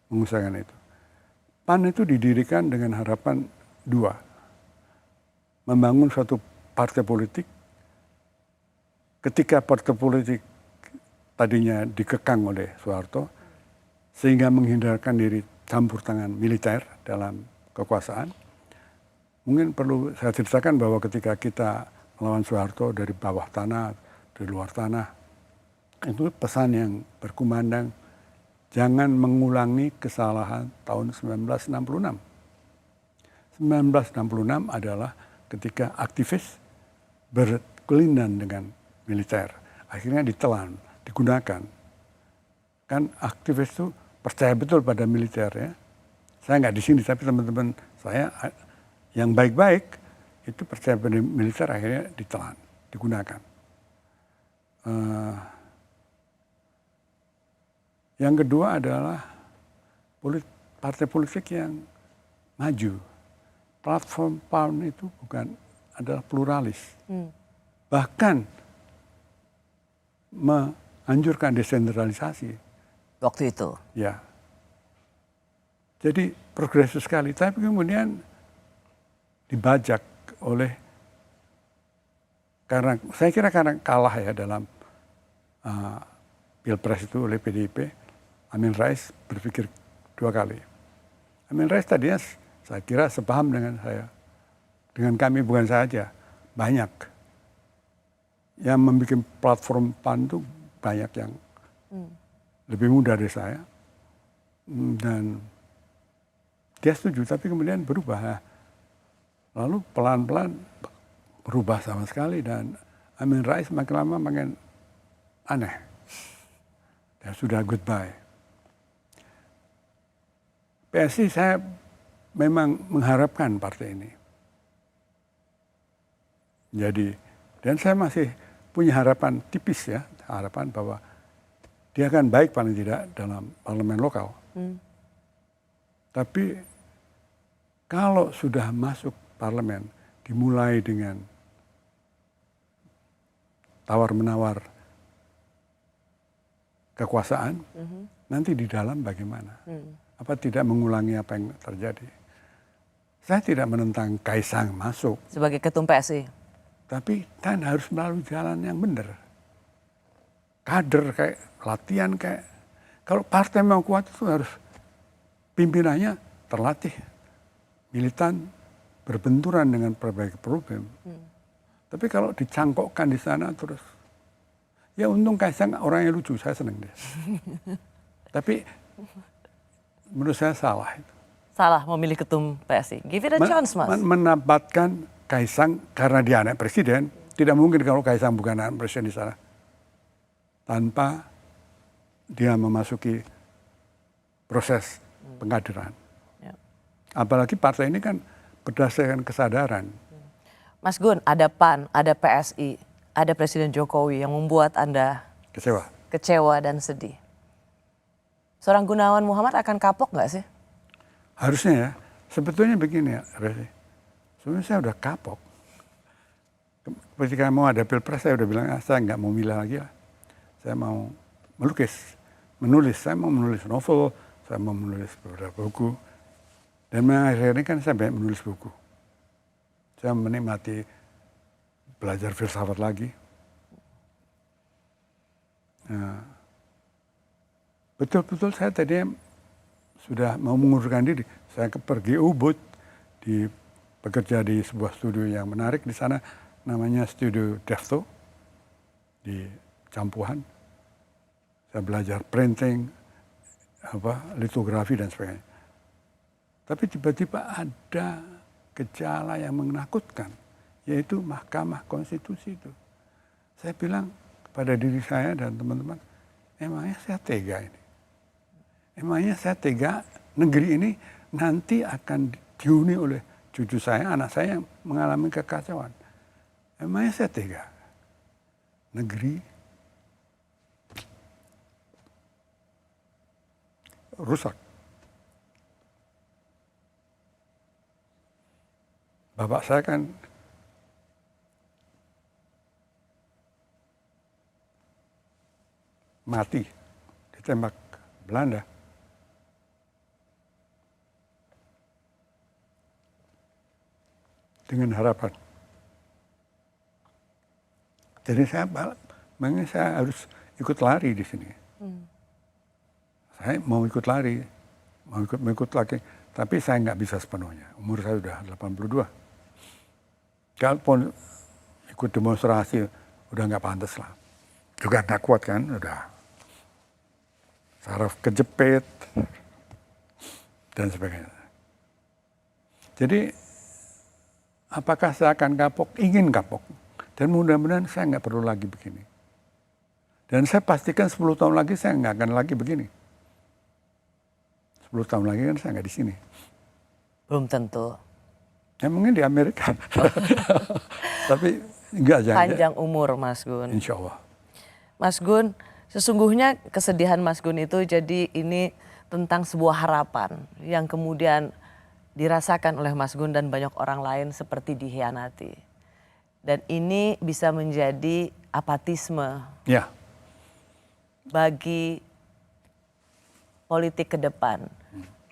mengusahakan itu. PAN itu didirikan dengan harapan dua. Membangun suatu partai politik. Ketika partai politik tadinya dikekang oleh Soeharto. Sehingga menghindarkan diri campur tangan militer dalam kekuasaan. Mungkin perlu saya ceritakan bahwa ketika kita melawan Soeharto dari bawah tanah, dari luar tanah, itu pesan yang berkumandang, jangan mengulangi kesalahan tahun 1966. 1966 adalah ketika aktivis berkelindan dengan militer. Akhirnya ditelan, digunakan. Kan aktivis itu percaya betul pada militer ya. Saya nggak di sini, tapi teman-teman saya yang baik-baik itu percaya pada militer akhirnya ditelan, digunakan. Yang kedua adalah partai politik yang maju. Platform PAN itu adalah pluralis. Bahkan menganjurkan desentralisasi. Waktu itu? Ya. Jadi progresif sekali, tapi kemudian dibajak saya kira karena kalah ya dalam Pilpres itu oleh PDIP, Amin Rais berpikir dua kali. Amin Rais tadinya saya kira sepaham dengan saya. Dengan kami bukan saja, banyak. Yang membuat platform PAN itu banyak yang lebih muda dari saya. Dan dia setuju, tapi kemudian berubah. Lalu pelan-pelan berubah sama sekali dan Amin Rais makin lama makin aneh. Dan sudah goodbye. PSI saya memang mengharapkan partai ini. Jadi, dan saya masih punya harapan tipis ya, harapan bahwa dia akan baik paling tidak dalam parlemen lokal. Tapi kalau sudah masuk parlemen dimulai dengan tawar-menawar kekuasaan, nanti di dalam bagaimana? Apa tidak mengulangi apa yang terjadi? Saya tidak menentang Kaisang masuk. Sebagai ketum PSI? Tapi kan harus melalui jalan yang benar. Kader kayak latihan kayak, kalau partai mau kuat itu harus pimpinannya terlatih, militan, berbenturan dengan berbagai problem. Tapi kalau dicangkokkan di sana terus, ya untung Kaisang orangnya lucu, saya senang dia. Tapi menurut saya salah itu. Salah memilih ketum PSI. Give it a chance, Mas. Menempatkan Kaisang karena dia anak presiden, tidak mungkin kalau Kaisang bukan anak presiden di sana. Tanpa dia memasuki proses pengkaderan. Ya. Apalagi partai ini kan berdasarkan kesadaran. Mas Gun, ada PAN, ada PSI, ada Presiden Jokowi yang membuat Anda kecewa dan sedih. Seorang Gunawan Muhammad akan kapok nggak sih? Harusnya ya. Sebetulnya begini ya, Resi. Sebenarnya saya udah kapok. Ketika mau ada pilpres saya udah bilang, saya nggak mau milih lagi lah. Saya mau melukis, menulis. Saya mau menulis novel, saya mau menulis beberapa buku. Dan akhirnya kan saya banyak menulis buku. Saya menikmati belajar filsafat lagi. Nah, betul-betul saya tadi sudah mau mengundurkan diri. Saya pergi Ubud, bekerja di sebuah studio yang menarik di sana, namanya Studio Defto di Campuhan. Saya belajar printing, litografi dan sebagainya. Tapi tiba-tiba ada gejala yang menakutkan, yaitu Mahkamah Konstitusi itu. Saya bilang kepada diri saya dan teman-teman, emangnya saya tega ini? Emangnya saya tega negeri ini nanti akan dihuni oleh cucu saya, anak saya yang mengalami kekacauan. Emangnya saya tega? Negeri rusak. Bapak saya kan mati ditembak Belanda. Dengan harapan. Jadi makanya saya harus ikut lari di sini. Saya mau ikut lari, mau ikut lagi, tapi saya nggak bisa sepenuhnya. Umur saya sudah 82. Kalaupun ikut demonstrasi, udah nggak pantas lah. Juga nggak kuat kan, udah saraf kejepit dan sebagainya. Jadi apakah saya akan kapok? Ingin kapok. Dan mudah-mudahan saya nggak perlu lagi begini. Dan saya pastikan 10 tahun lagi saya nggak akan lagi begini. 10 tahun lagi kan saya nggak di sini. Belum tentu. Ya mungkin di Amerika. Tapi enggak jangan. Panjang umur Mas Gun. Insya Allah. Mas Gun, sesungguhnya kesedihan Mas Gun itu jadi ini tentang sebuah harapan yang kemudian dirasakan oleh Mas Gun dan banyak orang lain seperti dikhianati. Dan ini bisa menjadi apatisme Ya. bagi politik ke depan.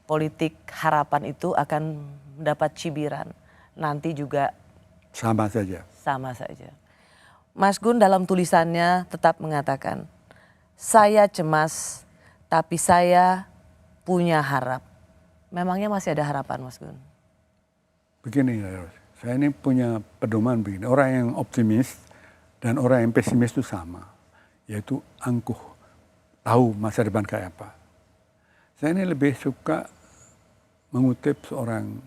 Politik harapan itu akan mendapat cibiran. Nanti juga Sama saja. sama saja. Mas Gun dalam tulisannya tetap mengatakan, saya cemas tapi saya punya harap. Memangnya masih ada harapan Mas Gun? Begini, saya ini punya pedoman begini. Orang yang optimis dan orang yang pesimis itu sama. Yaitu angkuh, tahu masa depan kayak apa. Saya ini lebih suka mengutip seorang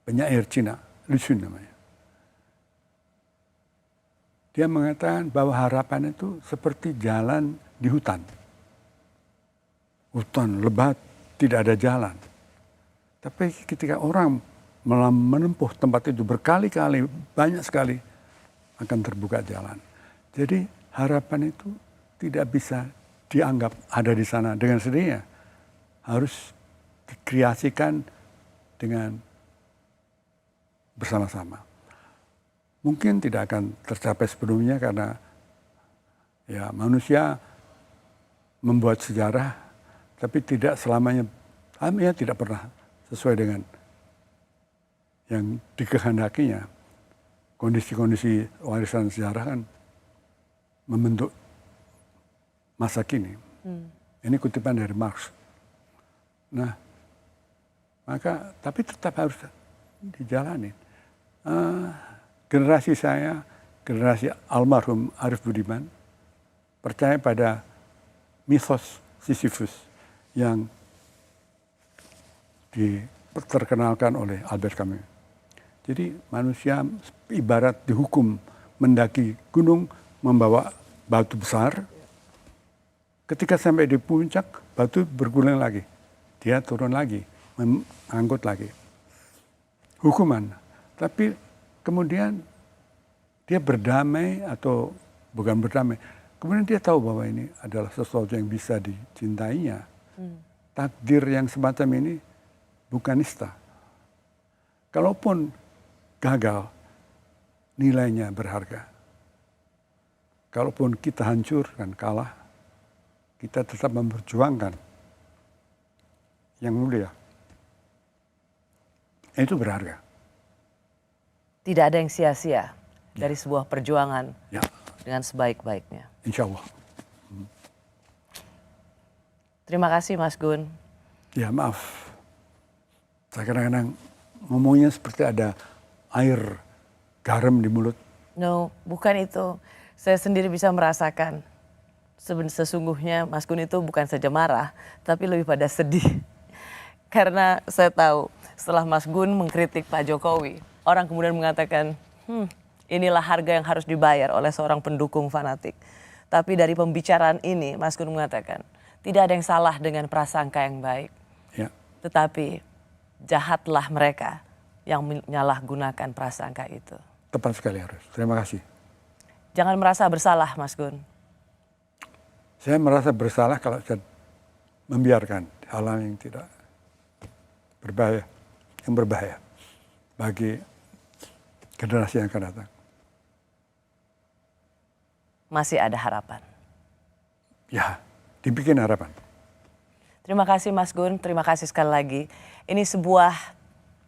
penyair Cina, Lu Xun namanya. Dia mengatakan bahwa harapan itu seperti jalan di hutan. Hutan lebat, tidak ada jalan. Tapi ketika orang menempuh tempat itu berkali-kali, banyak sekali, akan terbuka jalan. Jadi harapan itu tidak bisa dianggap ada di sana dengan sendirinya. Harus dikreasikan dengan bersama-sama. Mungkin tidak akan tercapai sepenuhnya karena ya manusia membuat sejarah, tapi tidak selamanya, tidak pernah sesuai dengan yang dikehendakinya. Kondisi-kondisi warisan sejarah kan membentuk masa kini. Ini kutipan dari Marx. Nah, maka tapi tetap harus dijalani. Generasi saya, generasi almarhum Arif Budiman, percaya pada mitos Sisyphus yang diterkenalkan oleh Albert Camus. Jadi manusia ibarat dihukum mendaki gunung membawa batu besar, Ketika sampai di puncak, batu berguling lagi. Dia turun lagi, mengangkut lagi. Hukuman. Tapi kemudian dia berdamai atau bukan berdamai. Kemudian dia tahu bahwa ini adalah sesuatu yang bisa dicintainya. Takdir yang semacam ini bukan nista. Kalaupun gagal, nilainya berharga. Kalaupun kita hancur dan kalah, kita tetap memperjuangkan yang mulia. Itu berharga. Tidak ada yang sia-sia dari sebuah perjuangan Ya, dengan sebaik-baiknya. insya Allah. Terima kasih Mas Gun. Ya maaf, saya kadang-kadang ngomongnya seperti ada air garam di mulut. No, bukan itu. Saya sendiri bisa merasakan. Sesungguhnya Mas Gun itu bukan saja marah, tapi lebih pada sedih. Karena saya tahu setelah Mas Gun mengkritik Pak Jokowi, orang kemudian mengatakan, inilah harga yang harus dibayar oleh seorang pendukung fanatik. Tapi dari pembicaraan ini, Mas Gun mengatakan, tidak ada yang salah dengan prasangka yang baik. Ya. Tetapi jahatlah mereka yang menyalahgunakan prasangka itu. Tepat sekali harus. Terima kasih. Jangan merasa bersalah, Mas Gun. Saya merasa bersalah kalau saya membiarkan hal-hal yang tidak berbahaya, yang berbahaya bagi generasi yang akan datang. Masih ada harapan. Ya, dibikin harapan. Terima kasih Mas Gun, terima kasih sekali lagi. Ini sebuah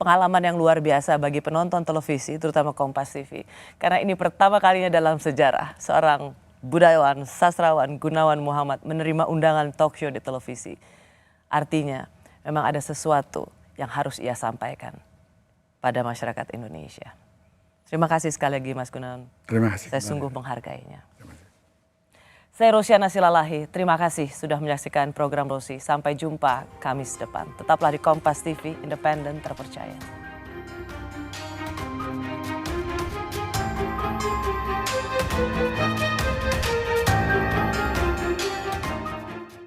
pengalaman yang luar biasa bagi penonton televisi, terutama Kompas TV. Karena ini pertama kalinya dalam sejarah seorang budayawan, sastrawan Gunawan Muhammad menerima undangan talk show di televisi. Artinya memang ada sesuatu yang harus ia sampaikan pada masyarakat Indonesia. Terima kasih sekali lagi Mas Gunawan. Terima kasih. Saya sungguh menghargainya. Saya Rosiana Silalahi, terima kasih sudah menyaksikan program Rosi. Sampai jumpa Kamis depan. Tetaplah di Kompas TV, independen terpercaya.